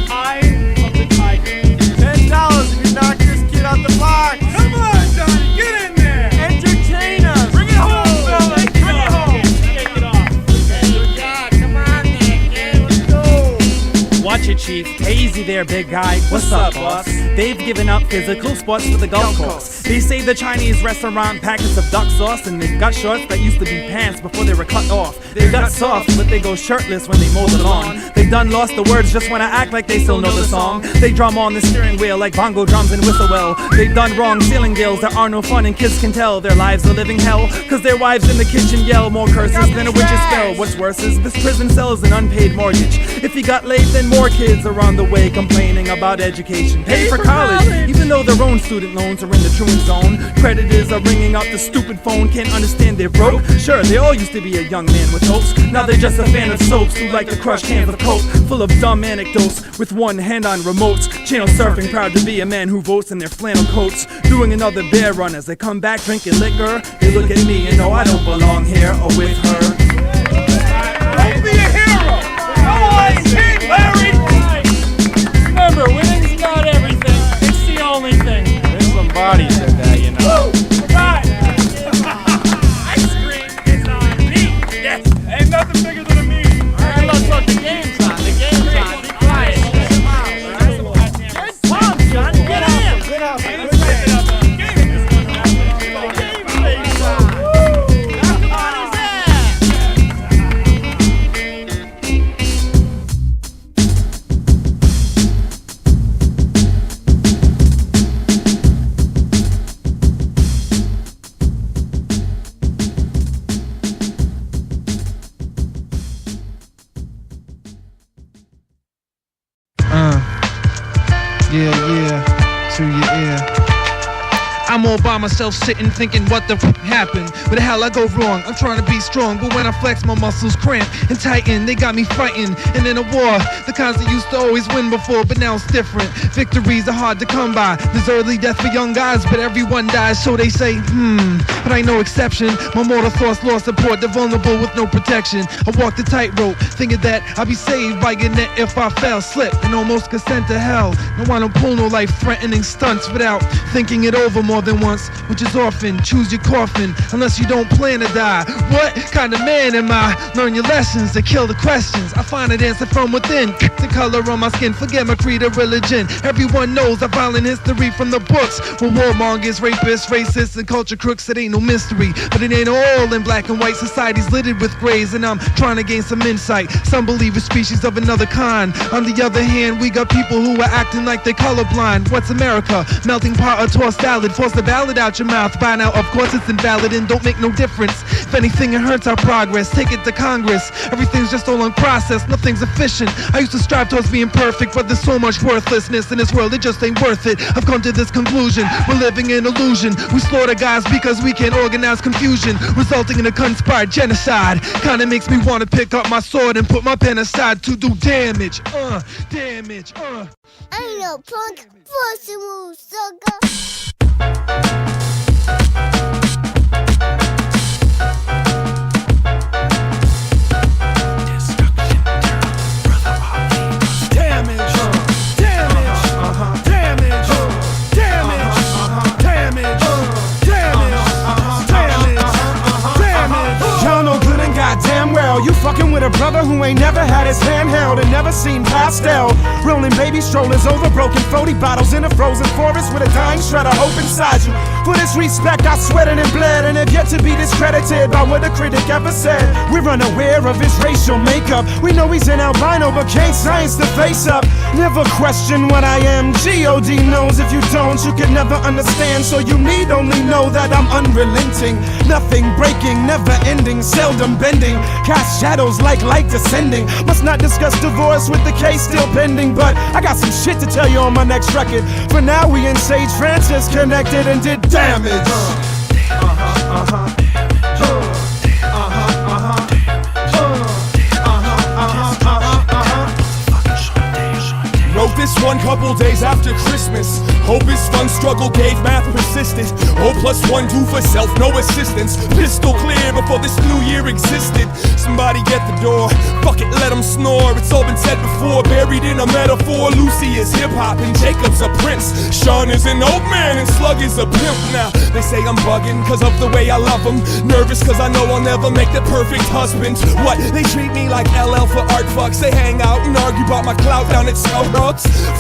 Eye of the tiger. $10 if you knock this kid out the park. Come on, Johnny, get in there. Entertain us. Bring it home, fellas. Bring it home. Take it off. Yeah, come on, man. Let's go. Watch it, Chief. Easy there, big guy. What's up, boss? They've given up physical sports for the golf course. They say the Chinese restaurant packets of duck sauce, and they've got shorts that used to be pants before they were cut off. They got soft, but they go shirtless when they mow the lawn. They done lost the words, just wanna act like they still know the song. They drum on the steering wheel like bongo drums and whistle well. They done wrong ceiling gills, there are no fun, and kids can tell their lives are living hell, cause their wives in the kitchen yell more curses than a witch's spell. What's worse is this prison cell is an unpaid mortgage. If you got laid, then more kids are on the way complaining about education. Pay for college, even though their own student loans are in the truant zone. Creditors are ringing up the stupid phone, can't understand they're broke. Sure, they all used to be a young man with hopes. Now they're just a fan of soaps who like to crush cans of coke, full of dumb anecdotes with one hand on remotes. Channel surfing, proud to be a man who votes in their flannel coats. Doing another bear run as they come back drinking liquor. They look at me and know I don't belong here or with her. Don't be a hero. Come on, Team Larry. Remember, winning's not everything. It's the only thing. There's some bodies in there, you know. Right. Ice cream is on me. Yes. Ain't nothing bigger than a me. All right, look, the game's on. The game's on. Be quiet. Good Tom, John. Get in. Good out. Let's take it up. Yeah, to your ear. I'm all by myself sitting thinking what the happened. Where the hell I go wrong? I'm trying to be strong, but when I flex my muscles cramp and tighten, they got me fighting. And in a war, the kinds that used to always win before, but now it's different. Victories are hard to come by. There's early death for young guys, but everyone dies, so they say, but I ain't no exception. My mortal thoughts lost support, they're vulnerable with no protection. I walk the tightrope, thinking that I'll be saved by your net if I fell, slip, and almost get sent to hell. No, I don't pull no life-threatening stunts without thinking it over more than once, which is often. Choose your coffin, unless you don't plan to die. What kind of man am I? Learn your lessons to kill the questions. I find an answer from within. The color on my skin, forget my creed or religion. Everyone knows I violent history from the books. With warmongers, rapists, racists, and culture crooks, it ain't no mystery. But it ain't all in black and white. Society's littered with grays, and I'm trying to gain some insight. Some believe it's species of another kind. On the other hand, we got people who are acting like they're colorblind. What's America? Melting pot or tossed salad? Force the ballad out your mouth. By now, of course, it's invalid and don't make no difference. If anything, it hurts our progress. Take it to Congress. Everything's just all unprocessed. Nothing's efficient. I used to strive towards being perfect, but there's so much worthlessness in this world. It just ain't worth it. I've come to this conclusion. We're living in illusion. We slaughter guys because we can't organize confusion, resulting in a conspired genocide. Kinda makes me want to pick up my sword and put my pen aside to do damage. Damage. I know punk possible sucker. Y'all know good and goddamn well you fucking with a brother who ain't never had his hand held, and never seen pastel. Rolling baby strollers over broken 40 bottles in a frozen forest with a dying shred of hope inside you. For this respect, I sweated and bled and have yet to be discredited by what a critic ever said. We're unaware of his racial makeup. We know he's an albino, but can't science the face up. Never question what I am. G.O.D. knows if you don't, you could never understand. So you need only know that I'm unrelenting. Nothing breaking, never ending, seldom bending. Cast shadows like light descending. Must not discuss divorce with the case still pending. But I got some shit to tell you on my next record. For now we and Sage Francis connected and did damage. Wrote this one couple days after Christmas. Hope is fun, struggle gave math persisted. O plus 1, 2 for self, no assistance. Pistol clear before this new year existed. Somebody get the door, fuck it, let them snore. It's all been said before, buried in a metaphor. Lucy is hip-hop and Jacob's a prince. Sean is an old man and Slug is a pimp. Now, they say I'm bugging cause of the way I love them. Nervous cause I know I'll never make the perfect husband. What? They treat me like LL for art fucks. They hang out and argue about my clout down at Starbucks.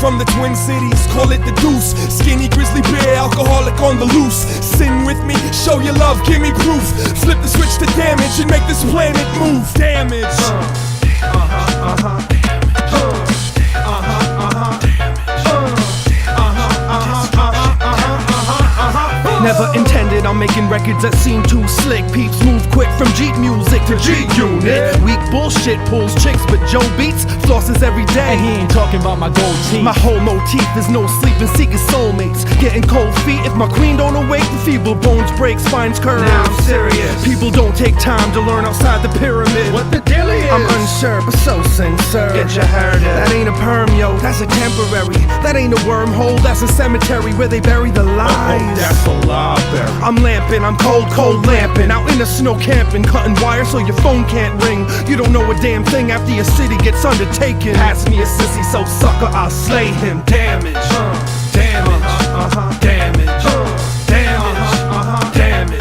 From the Twin Cities, call it the Deuce. Skinny grizzly bear, alcoholic on the loose. Sing with me, show your love, give me proof. Flip the switch to damage and make this planet move. Damage. Never intended on making records that seem too slick. Peeps move quick from Jeep music to G-Unit. Weak bullshit pulls chicks, but Joe beats flosses every day. And he ain't talking about my gold teeth. My whole motif is no sleeping, seeking soulmates. Getting cold feet if my queen don't awake. The feeble bones break, spines curve. Now I'm serious. People don't take time to learn outside the pyramid. What the deal is? I'm unsure, but so sincere. Get your hair done. That ain't a perm, yo, that's a temporary. That ain't a wormhole, that's a cemetery where they bury the lies. That's a lie. I'm lamping, I'm cold lamping. Out in the snow camping, cutting wires so your phone can't ring. You don't know a damn thing after your city gets undertaken. Pass me a sissy, so sucker, I'll slay him. Damage, damage, damage, damage, damage, damage,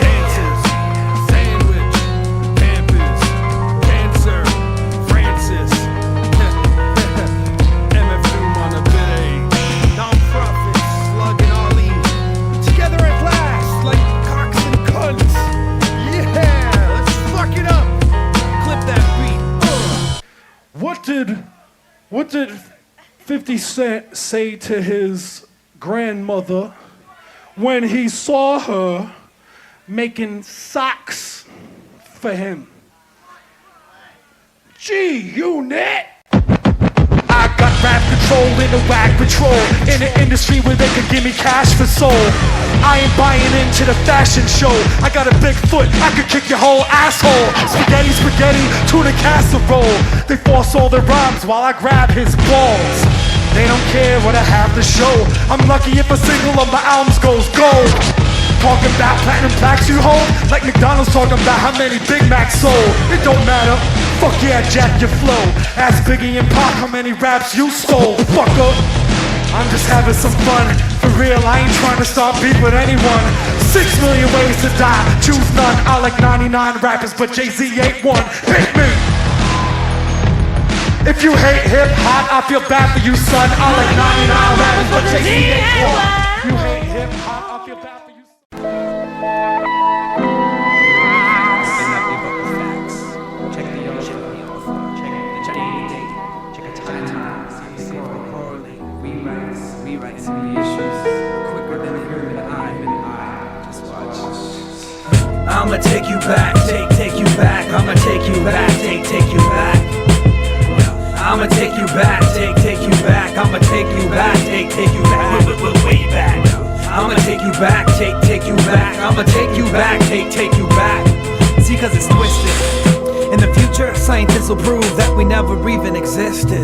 dances, sandwich, campus, cancer, Francis. Slug and Ali, together at last, like cocks and cunts. Yeah, let's fuck it up. Clip that beat. What did 50 Cent say to his grandmother when he saw her making socks for him? G-Unit. I got rap control in the whack patrol. In an industry where they could give me cash for soul. I ain't buying into the fashion show. I got a big foot, I could kick your whole asshole. Spaghetti, spaghetti, tuna casserole. They force all their rhymes while I grab his balls. They don't care what I have to show. I'm lucky if a single of my albums goes gold. Talking about platinum plaques you hold, like McDonald's talking about how many Big Macs sold. It don't matter, fuck yeah, jack your flow. Ask Biggie and Pac how many raps you stole, fucker. I'm just having some fun, for real, I ain't trying to start beef with anyone. 6 million ways to die, choose none. I like 99 rappers, but Jay-Z ain't one. Pick me! If you hate hip-hop, I feel bad for you, son. I like 99 rappers, but Jay-Z ain't one. You hate hip-hop, I feel bad for you. I'ma take you back, take you back. I'ma take you back, take you back. I'ma take you back, take you back. I'ma take you back, take you back. Way back. I'ma take you back, take you back. I'ma take you back, take you back. See, cause it's twisted. In the future, scientists will prove that we never even existed.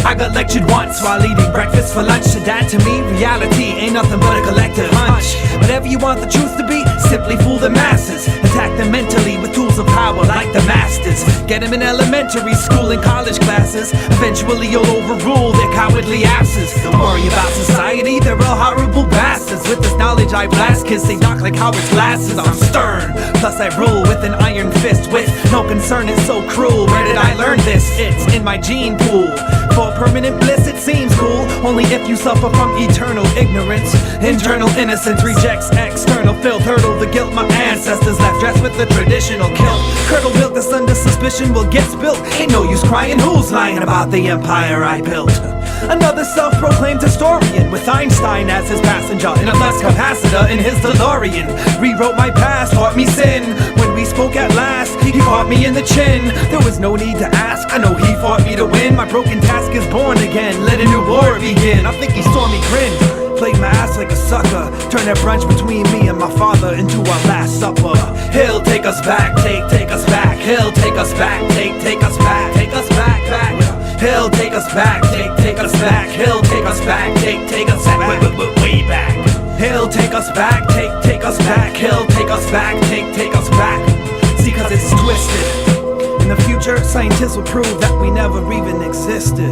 I I got lectured once while eating breakfast for lunch. So that to me, reality ain't nothing but a collective hunch. Whatever you want the truth to be, simply fool the masses. Attack them mentally with tools of power like the masters. Get them in elementary school and college classes. Eventually you'll overrule their cowardly asses. Don't worry about society, they're all horrible bastards. With this knowledge I blast kids, they knock like Howard's glasses. I'm stern, plus I rule with an iron fist. With no concern, it's so cruel. Where did I learn this? It's in my gene pool. For permanent bliss it seems cool, only if you suffer from eternal ignorance. Internal innocence rejects external filth. Hurdle the guilt my ancestors left, dressed with the traditional kilt. Curdle built this under suspicion will get spilt. Ain't no use crying, who's lying about the empire I built? Another self-proclaimed historian with Einstein as his passenger in a flux capacitor in his DeLorean. Rewrote my past, taught me sin. When we spoke at last, he caught me in the chin. There was no need to ask, I know he fought me to win. My broken task is born again, let a new war begin. I think he saw me grin, played my ass like a sucker. Turned that brunch between me and my father into our last supper. He'll take us back, take us back. He'll take us back, take us back, take us back, back. He'll take us back, take us back. He'll take us back, take us back, way back. He'll take us back, take us back. He'll take us back, take us back. See, cause it's twisted. In the future, scientists will prove that we never even existed.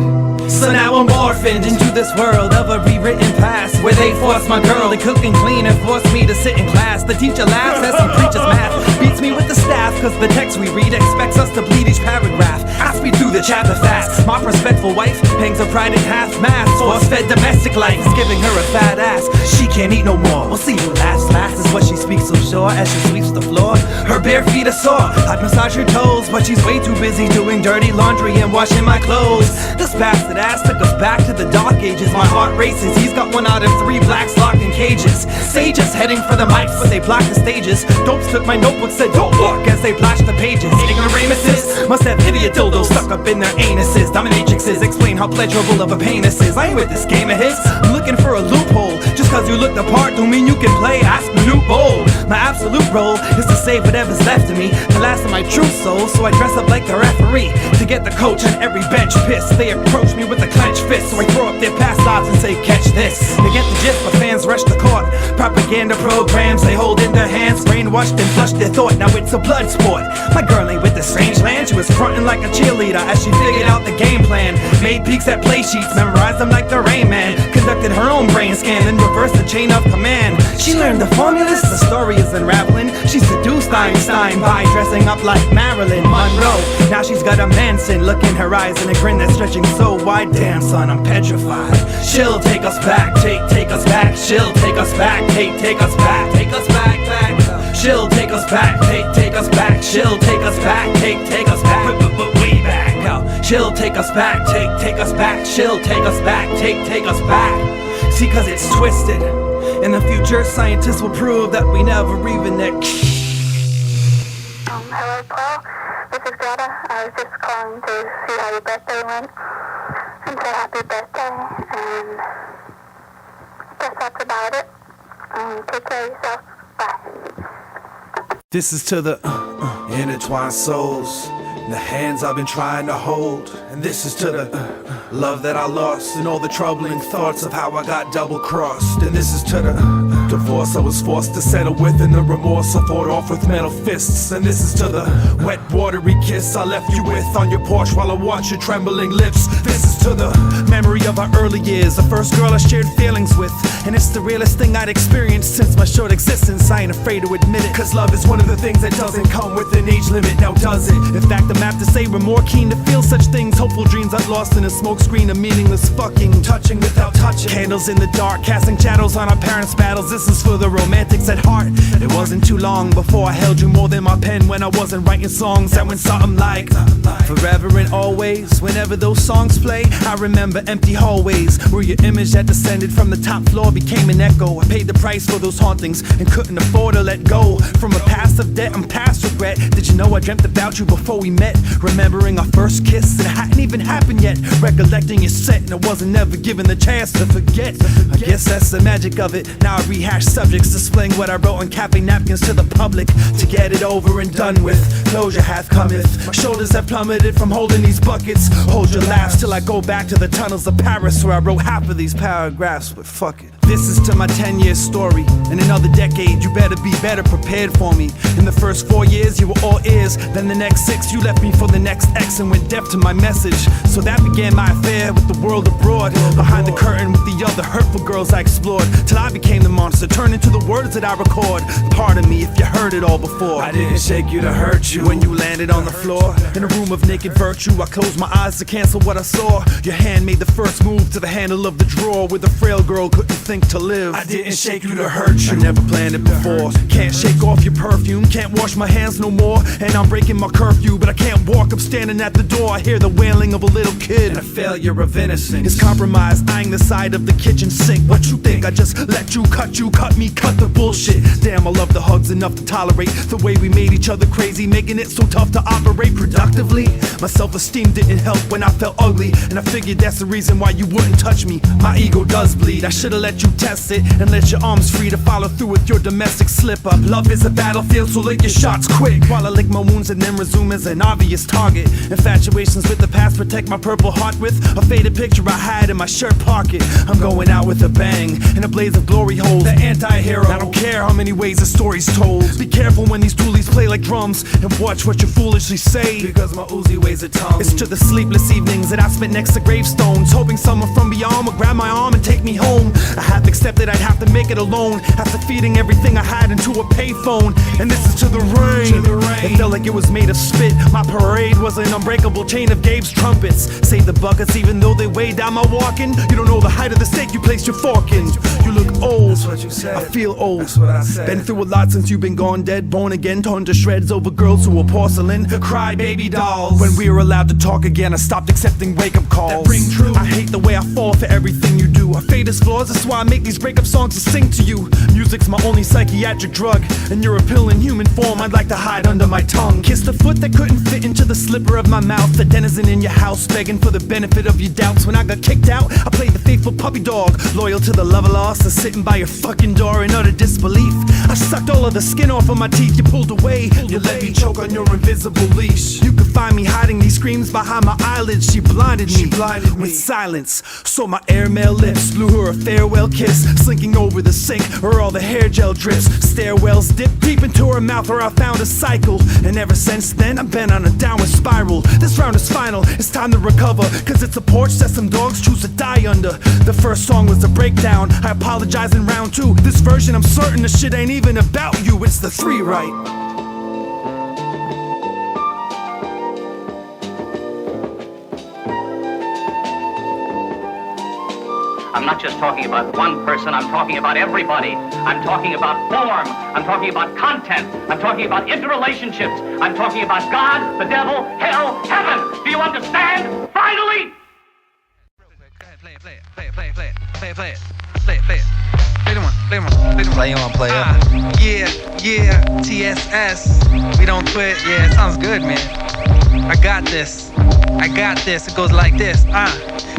So now I'm orphaned into this world of a rewritten past, where they force my girl to cook and clean and force me to sit in class. The teacher laughs as he preaches math, beats me with the staff, cause the text we read expects us to bleed each paragraph. I speed through the chapter fast. My respectful wife hangs her pride in half-mast. Force-fed domestic life is giving her a fat ass. She can't eat no more, we'll see who laughs last, is what she speaks so sure as she sweeps the floor. Her bare feet are sore, I'd massage her toes, but she's way too busy doing dirty laundry and washing my clothes. This bastard ass took us back to the dark ages. My heart races, he's got 1 out of 3 blacks locked in cages. Sages heading for the mics, but they blocked the stages. Dopes took my notebook, said don't look, as they blashed the pages. Ignoramuses must have idiot dildos stuck up in their anuses. Dominatrixes explain how pleasurable of a penis is. I ain't with this game of his, I'm looking for a loophole. Just cause you look the part don't mean you can play, ask the new bowl. My absolute role is to save whatever's left of me, the last of my true soul. So I dress up like the referee to get the coach on every bench pissed. They approach me with a clenched fist, so I throw up their past lives and say catch this. They get the gist, but fans rush the court. Propaganda programs they hold in their hands, brainwashed and flushed their thought. Now it's a blood sport. My girl ain't with the strange land, she was frontin' like a cheerleader as she figured out the game plan. Made peeks at play sheets, memorized them like the Rain Man. Conducted her own brain scan, then reversed the chain of command. She learned the formulas, the story is unraveling. She seduced Einstein by dressing up like Marilyn Monroe. Now she's got a Manson look in her eyes and a grin that's stretching so wide. Damn son, I'm petrified. She'll take us back, take us back. She'll take us back, take us back, take us back, back. She'll take us back, take us back. She'll take us back, take us back, way back. She'll take us back, take us back. She'll take us back, take us back. See, cause it's twisted. In the future, scientists will prove that we never even Hello, Paul. This is Greta. I was just calling to see how your birthday went and say happy birthday. And I guess that's about it. Take care of yourself. Bye. This is to the intertwined souls, the hands I've been trying to hold. And this is to the love that I lost, and all the troubling thoughts of how I got double-crossed. And this is to the divorce I was forced to settle with, and the remorse I fought off with metal fists. And this is to the wet, watery kiss I left you with on your porch while I watch your trembling lips. This is to the memory of our early years, the first girl I shared feelings with. And it's the realest thing I'd experienced since my short existence. I ain't afraid to admit it, cause love is one of the things that doesn't come with an age limit. Now does it? In fact, I'm apt to say we're more keen to feel such things. Hopeful dreams I've lost in a smokescreen of meaningless fucking. Touching without touching. Candles in the dark, casting shadows on our parents' battles. This is for the romantics at heart. It wasn't too long before I held you more than my pen when I wasn't writing songs that went something like forever and always. Whenever those songs play, I remember empty hallways where your image that descended from the top floor became an echo. I paid the price for those hauntings and couldn't afford to let go. From a past of debt, I'm past regret. Did you know I dreamt about you before we met? Remembering our first kiss, it hadn't even happened yet. Recollecting your set, and I wasn't never given the chance to forget. I guess that's the magic of it. Now I rehashed subjects, displaying what I wrote on cafe napkins to the public. To get it over and done with, closure hath cometh. My shoulders have plummeted from holding these buckets. Hold your laughs till I go back to the tunnels of Paris, where I wrote half of these paragraphs, but fuck it. This is to my 10-year story. In another decade, you better be better prepared for me. In the first 4 years, you were all ears. Then the next 6, you left me for the next X and went deaf to my message. So that began my affair with the world abroad. Behind the curtain with the other hurtful girls I explored, till I became the monster, turned into the words that I record. Pardon me if you heard it all before. I didn't shake you to hurt you when you landed on the floor. In a room of naked virtue, I closed my eyes to cancel what I saw. Your hand made the first move to the handle of the drawer, where the frail girl couldn't think to live. I didn't shake you to hurt you, I never planned it before. Can't shake off your perfume, can't wash my hands no more. And I'm breaking my curfew, but I can't walk, I'm standing at the door. I hear the wailing of a little kid, and a failure of innocence is compromised, eyeing the side of the kitchen sink. What you think, I just let you, cut me, cut the bullshit. Damn, I love the hugs enough to tolerate the way we made each other crazy, making it so tough to operate productively. My self-esteem didn't help when I felt ugly, and I figured that's the reason why you wouldn't touch me. My ego does bleed, I should've let you test it and let your arms free to follow through with your domestic slip-up. Love is a battlefield, so lick your shots quick, while I lick my wounds and then resume as an obvious target. Infatuations with the past protect my purple heart with a faded picture I had in my shirt pocket. I'm going out with a bang, in a blaze of glory holes, the anti-hero. I don't care how many ways the story's told. Be careful when these toolies play like drums, and watch what you foolishly say, because my Uzi weighs a ton. It's to the sleepless evenings that I spent next to gravestones, hoping someone from beyond would grab my arm and take me home. I have accepted I'd have to make it alone, after feeding everything I had into a payphone. And this is to the rain. It felt like it was made of spit. My parade was an unbreakable chain of Gabe's trumpets. Save the buckets even though they weigh down my walking. You don't know the height of the steak you placed your fork in. You look old, that's what you said. I feel old, that's what I said. Been through a lot since you've been gone dead, born again, torn to shreds over girls who were porcelain, cry baby dolls. When we were allowed to talk again, I stopped accepting wake-up calls that ring true. I hate the way I fall for everything you do. I fade as flaws, that's why I make these breakup songs to sing to you. Music's my only psychiatric drug, and you're a pill in human form I'd like to hide under my tongue. Kiss the foot that couldn't fit into the slipper of my mouth, the denizen in your house begging for the benefit of your doubts. When I got kicked out, I played the faithful puppy dog, loyal to the love lost and sitting by your fucking door in utter disbelief. I sucked all of the skin off of my teeth, you pulled away. You let me choke on your invisible leash. You could find me hiding these screams behind my eyelids. She blinded me with silence, so my airmail lips blew her a farewell kiss, slinking over the sink where all the hair gel drips. Stairwells dip deep into her mouth where I found a cycle, and ever since then I've been on a downward spiral. This round is final, it's time to recover, cause it's a porch that some dogs choose to die under. The first song was a breakdown, I apologize in round 2. This version I'm certain the shit ain't even about you, it's the Threewrite. I'm not just talking about one person, I'm talking about everybody. I'm talking about form, I'm talking about content, I'm talking about interrelationships, I'm talking about God, the devil, hell, heaven. Do you understand? Finally! Yeah, TSS. We don't quit. Yeah, it sounds good, man. I got this. It goes like this.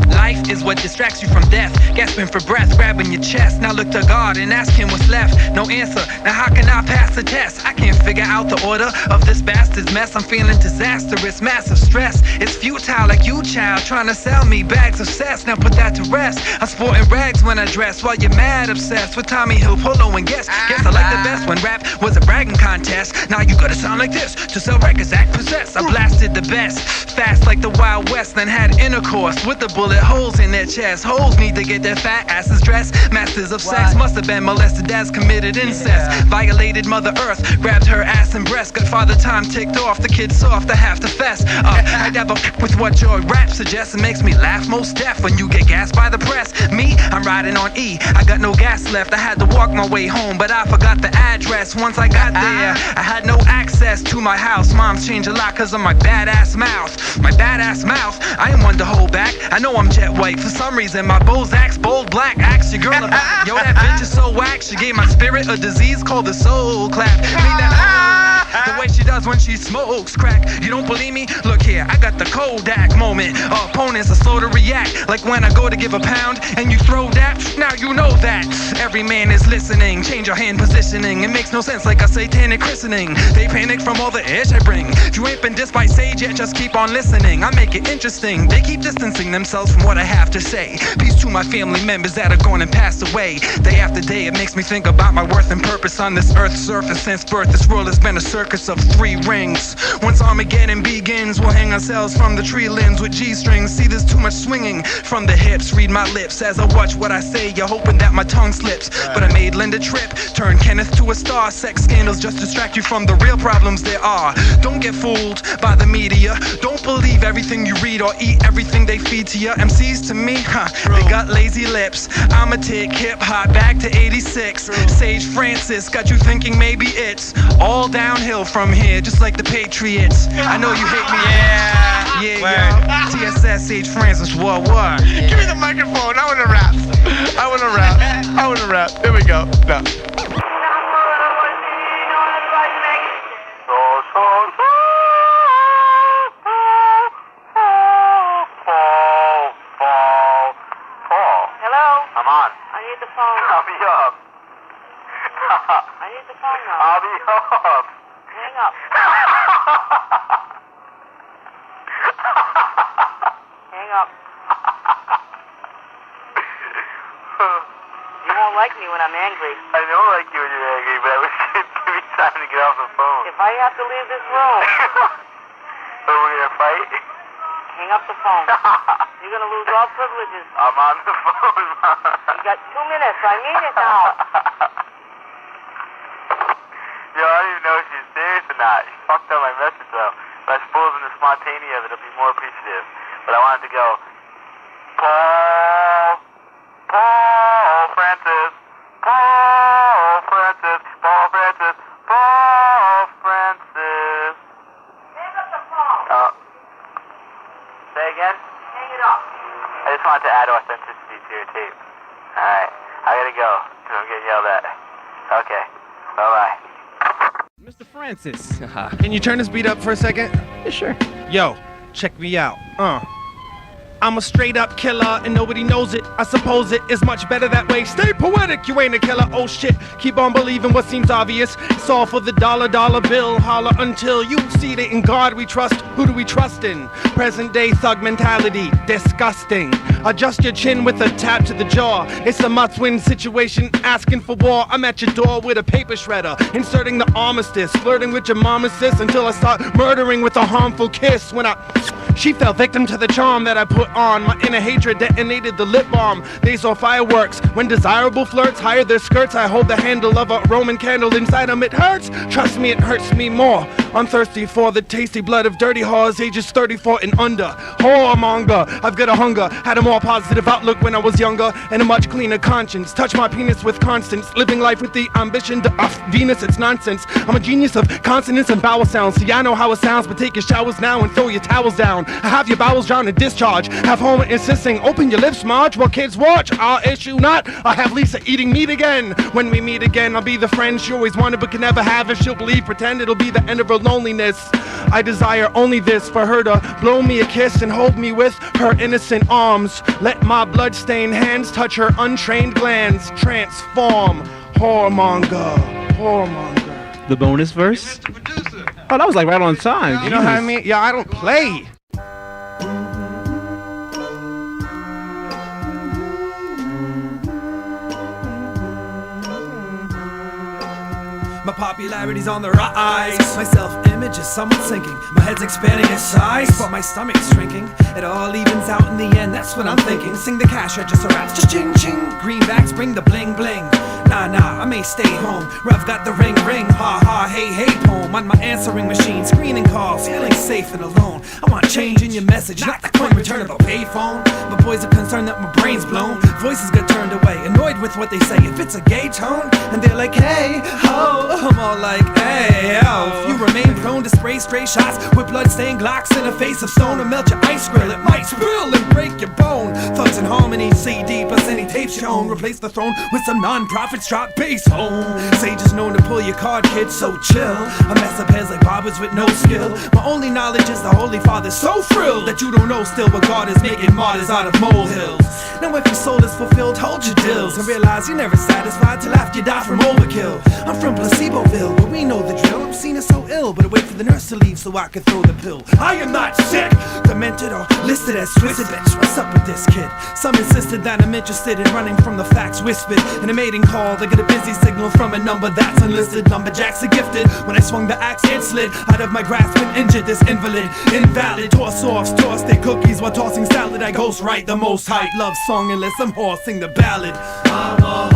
Life is what distracts you from death. Gasping for breath, grabbing your chest. Now look to God and ask him what's left. No answer. Now how can I pass the test? I can't figure out the order of this bastard's mess. I'm feeling disastrous, massive stress. It's futile like you, child, trying to sell me bags of cess. Now put that to rest. I'm sporting rags when I dress, while you're mad obsessed with Tommy Hill, Polo, and Guess I like the best when rap was a bragging contest. Now you gotta sound like this to sell records, act possessed. I blasted the best, fast like the Wild West, then had intercourse with the bullet holes in their chest. Hoes need to get their fat asses dressed. Masters of sex must have been molested, dads committed incest. Violated Mother Earth, grabbed her ass and breast. Got father time ticked off, the kid soft, I have to fess. I never with what your rap suggests. It makes me laugh most deaf when you get gassed by the press. Me, I'm riding on E, I got no gas left. I had to walk my way home, but I forgot the address. Once I got there, I had no access to my house. Mom's changed a lot cause of my badass mouth. My badass mouth, I ain't one to hold back. I know I'm jet white, for some reason my Bozak's bold black. Ask your girl about yo, that bitch is so whack. She gave my spirit a disease called the soul clap. Made that the way she does when she smokes crack. You don't believe me? Look here, I got the Kodak moment. Opponents are slow to react, Like when I go to give a pound and you throw that, now you know that. Every man is listening, change your hand positioning. It makes no sense like a satanic christening. They panic from all the ish I bring. If you ain't been dissed by sage yet, just keep on listening. I make it interesting. They keep distancing themselves from what I have to say. Peace to my family members that are gone and passed away. Day after day, it makes me think about my worth and purpose on this earth's surface. Since birth, this world has been a circus of 3 rings. Once Armageddon begins, we'll hang ourselves from the tree limbs with G-strings. See, there's too much swinging from the hips. Read my lips as I watch what I say. You're hoping that my tongue slips, but I made Linda trip. Turn Kenneth to a star. Sex scandals just distract you from the real problems there are. Don't get fooled by the media. Don't believe everything you read or eat everything they feed to you. MCs to me, they got lazy lips. I'm a tick, hip-hop, back to 86. Sage Francis got you thinking maybe it's all downhill from here, just like the Patriots. I know you hate me, yeah. TSS, Sage Francis, what? Give me the microphone, I wanna rap. Here we go. No. Hello? I'm on. I need the phone. I'll be up. I need the phone now. I'll be up. Hang up. Hang up. You won't like me when I'm angry. I don't like you when you're angry, but I wish you'd give me time to get off the phone. If I have to leave this room, So we're gonna fight? hang up the phone. You're gonna lose all privileges. I'm on the phone. You got 2 minutes. I mean it now. Yo, I don't even know if she's serious or not. She fucked up my message though. But I suppose in the spontaneity of it, it'll be more appreciative. But I wanted to go, Paul Francis, Paul Francis, Paul Francis, Paul Francis. Hang up the phone. Say again? Hang it up. I just wanted to add authenticity to your tape. Alright, I gotta go, because I'm getting yelled at. Okay, bye-bye. Mr. Francis, can you turn this beat up for a second? Yeah, sure. Yo, check me out. I'm a straight up killer and nobody knows it. I suppose it is much better that way. Stay poetic, you ain't a killer. Oh shit, keep on believing what seems obvious. It's all for the dollar bill. Holler until you see that in God we trust. Who do we trust in? Present day thug mentality, disgusting. Adjust your chin with a tap to the jaw. It's a must-win situation, asking for war. I'm at your door with a paper shredder, inserting the armistice, flirting with your mama sis until I start murdering with a harmful kiss. When she fell victim to the charm that I put on. My inner hatred detonated the lip balm. They saw fireworks when desirable flirts hire their skirts. I hold the handle of a Roman candle inside them. It hurts. Trust me, it hurts me more. I'm thirsty for the tasty blood of dirty whores ages 34 and under. Whoremonger, I've got a hunger. Had a more positive outlook when I was younger and a much cleaner conscience. Touch my penis with constance. Living life with the ambition to Venus, it's nonsense. I'm a genius of consonants and vowel sounds. See, I know how it sounds, but take your showers now and throw your towels down. I have your bowels drown in discharge. Have Homer insisting, open your lips, Marge, while kids watch. I'll issue not. I have Lisa eating meat again. When we meet again, I'll be the friend she always wanted but can never have. If she'll believe, pretend it'll be the end of her loneliness. I desire only this, for her to blow me a kiss and hold me with her innocent arms. Let my blood-stained hands touch her untrained glands. Transform. Whoremonger. Whoremonger. The bonus verse? Oh, that was like right on time. You know what I mean? Yeah, I don't play. My popularity's on the rise. My self-image is somewhat sinking. My head's expanding in size, but my stomach's shrinking. It all evens out in the end, that's what I'm thinking. Sing the cash register raps, just ching ching. Greenbacks bring the bling bling. Nah, I may stay home where I've got the ring, ha ha, hey poem on my answering machine, screening calls, feeling safe and alone. I want change in your message, not the coin return of a payphone. But boys are concerned that my brain's blown. Voices get turned away, annoyed with what they say. If it's a gay tone, and they're like, hey, ho, I'm all like, hey, yo. If you remain prone to spray stray shots with blood-stained Glocks in a face of stone, or melt your ice grill, it might spill and break your bone. Thugs in harmony, CD, vicinity, tapes you own. Replace the throne with some non-profits, drop bass home. Sages known to pull your card, kid, so chill. I mess up heads like barbers with no skill. My only knowledge is the Holy Father, so thrilled that you don't know still what God is making martyrs out of molehills. Now if your soul is fulfilled, hold your dills and realize you're never satisfied till after you die from overkill. I'm from Placeboville, but we know the drill. I'm seen as so ill, but I wait for the nurse to leave so I can throw the pill. I am not sick, demented or listed as twisted. Bitch, what's up with this kid? Some insisted that I'm interested in running from the facts whispered in a mating call to get a busy signal from a number that's unlisted. Lumberjacks are gifted. When I swung the axe, it slid out of my grasp and injured this invalid. Invalid, toss offs, tossed their cookies while tossing salad. I ghost write the most hype love song unless I'm horsing the ballad. I'm a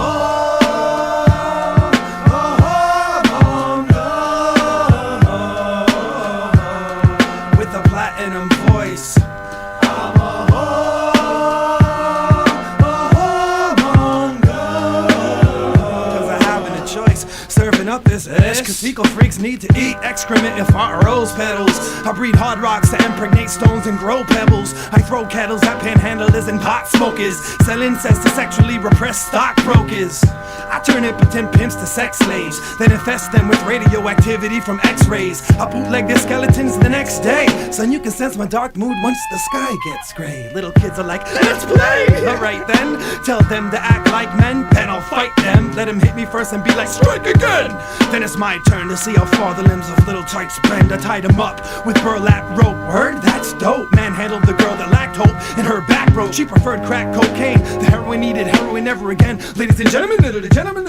with a platinum voice. I'm a serving up this ish, cause fecal freaks need to eat excrement and fart rose petals. I breed hard rocks to impregnate stones and grow pebbles. I throw kettles at panhandlers and pot smokers, sell incest to sexually repressed stockbrokers. I turn impotent pimps to sex slaves, then infest them with radioactivity from x-rays. I bootleg their skeletons the next day. Son, you can sense my dark mood once the sky gets gray. Little kids are like, let's play! Alright then, tell them to act like men, then I'll fight them. Let them hit me first and be like, strike again! Then it's my turn to see how far the limbs of little types bend. I tied them up with burlap rope. Word? That's dope. Manhandled the girl that lacked hope in her back road. She preferred crack cocaine. The heroin needed heroin never again. Ladies and gentlemen, little gentlemen,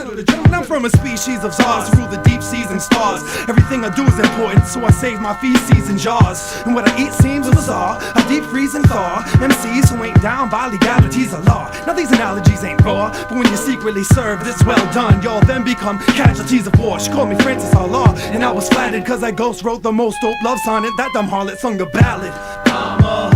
I'm from a species of czars who rule the deep seas and stars. Everything I do is important, so I save my feces in jars. And what I eat seems bizarre. I deep freeze and thaw MCs who ain't down by legalities of law. Now these analogies ain't raw, but when you secretly serve this well done, y'all then become casualties of war. She called me Francis Allah, and I was flattered cause I ghost wrote the most dope love sonnet. That dumb harlot sung the ballad. I'm a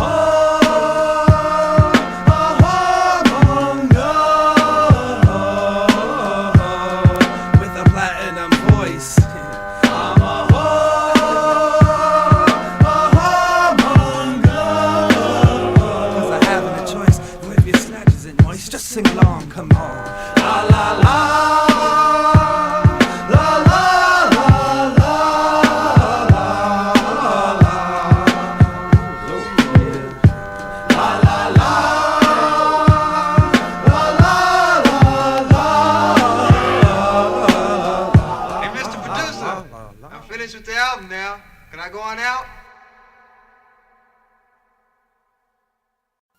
with a platinum voice. I'm a cause I haven't a choice. And if your snatches it moist, just sing along, come on. La la la. With the album now. Can I go on out?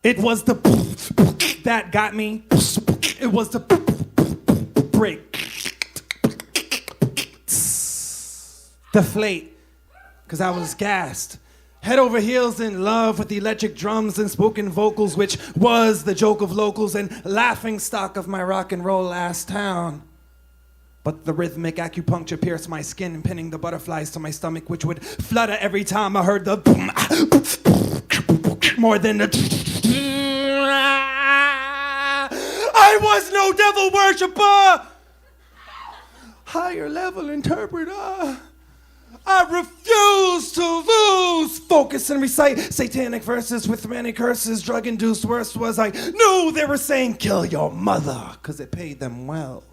It was the that got me. It was the break. Deflate. Cause I was gassed. Head over heels in love with the electric drums and spoken vocals, which was the joke of locals and laughing stock of my rock and roll ass town. But the rhythmic acupuncture pierced my skin, pinning the butterflies to my stomach, which would flutter every time I heard the boom, more than the. I was no devil worshiper, higher level interpreter. I refuse to lose focus and recite satanic verses with many curses. Drug-induced worst was I knew they were saying kill your mother, cause it paid them well.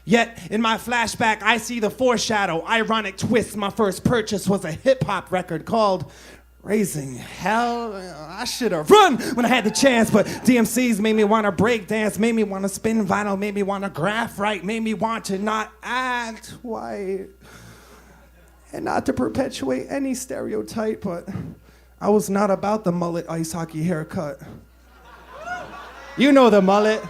Yet, in my flashback, I see the foreshadow, ironic twist. My first purchase was a hip-hop record called Raising Hell. I should have run when I had the chance, but DMCs made me want to break dance, made me want to spin vinyl, made me want to graph right, made me want to not act white. And not to perpetuate any stereotype, but I was not about the mullet ice hockey haircut. You know the mullet.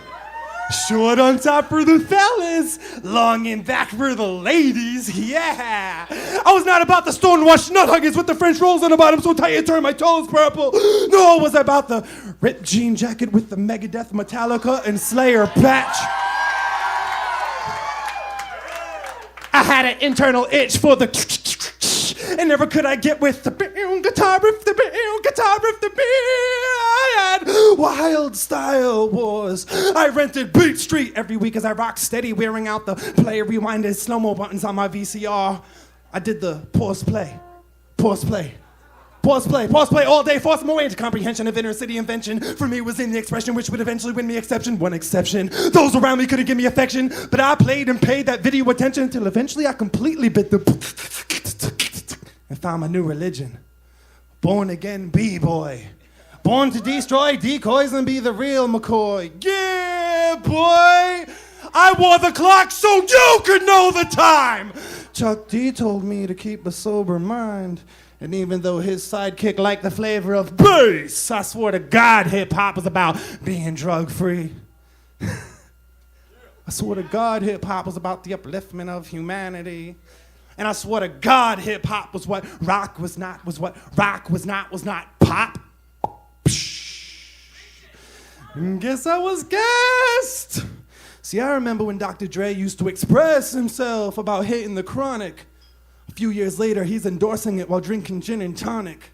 Short on top for the fellas, long in back for the ladies, yeah. I was not about the stonewashed nut huggers with the French rolls on the bottom so tight it turned my toes purple. No, it was about the ripped jean jacket with the Megadeth, Metallica, and Slayer patch. I had an internal itch for the and never could I get with the guitar riff, the guitar riff, the I had wild style wars. I rented Beat Street every week as I rocked steady, wearing out the play rewinded slow-mo buttons on my VCR. I did the pause play, Pause play all day, force my way into comprehension of inner city invention. For me was in the expression which would eventually win me exception. One exception, those around me couldn't give me affection, but I played and paid that video attention until eventually I completely bit the and found my new religion. Born again B-boy. Born to destroy decoys and be the real McCoy. Yeah, boy! I wore the clock so you could know the time! Chuck D told me to keep a sober mind. And even though his sidekick liked the flavor of bass, I swore to God hip-hop was about being drug-free. I swore to God hip-hop was about the upliftment of humanity. And I swore to God hip-hop was what rock was not, was not pop. Guess I was gassed. See, I remember when Dr. Dre used to express himself about hitting the chronic. A few years later, he's endorsing it while drinking gin and tonic.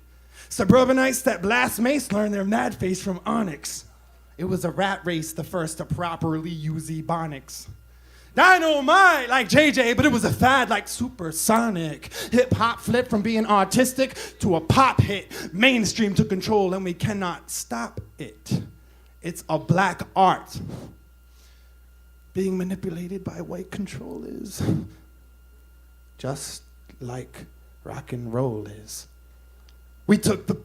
Suburbanites that blast mace learn their mad face from Onyx. It was a rat race, the first to properly use ebonics. Dynamite like JJ, but it was a fad like supersonic. Hip-hop flipped from being artistic to a pop hit. Mainstream took control and we cannot stop it. It's a black art. Being manipulated by white controllers. Just like rock and roll is. We took the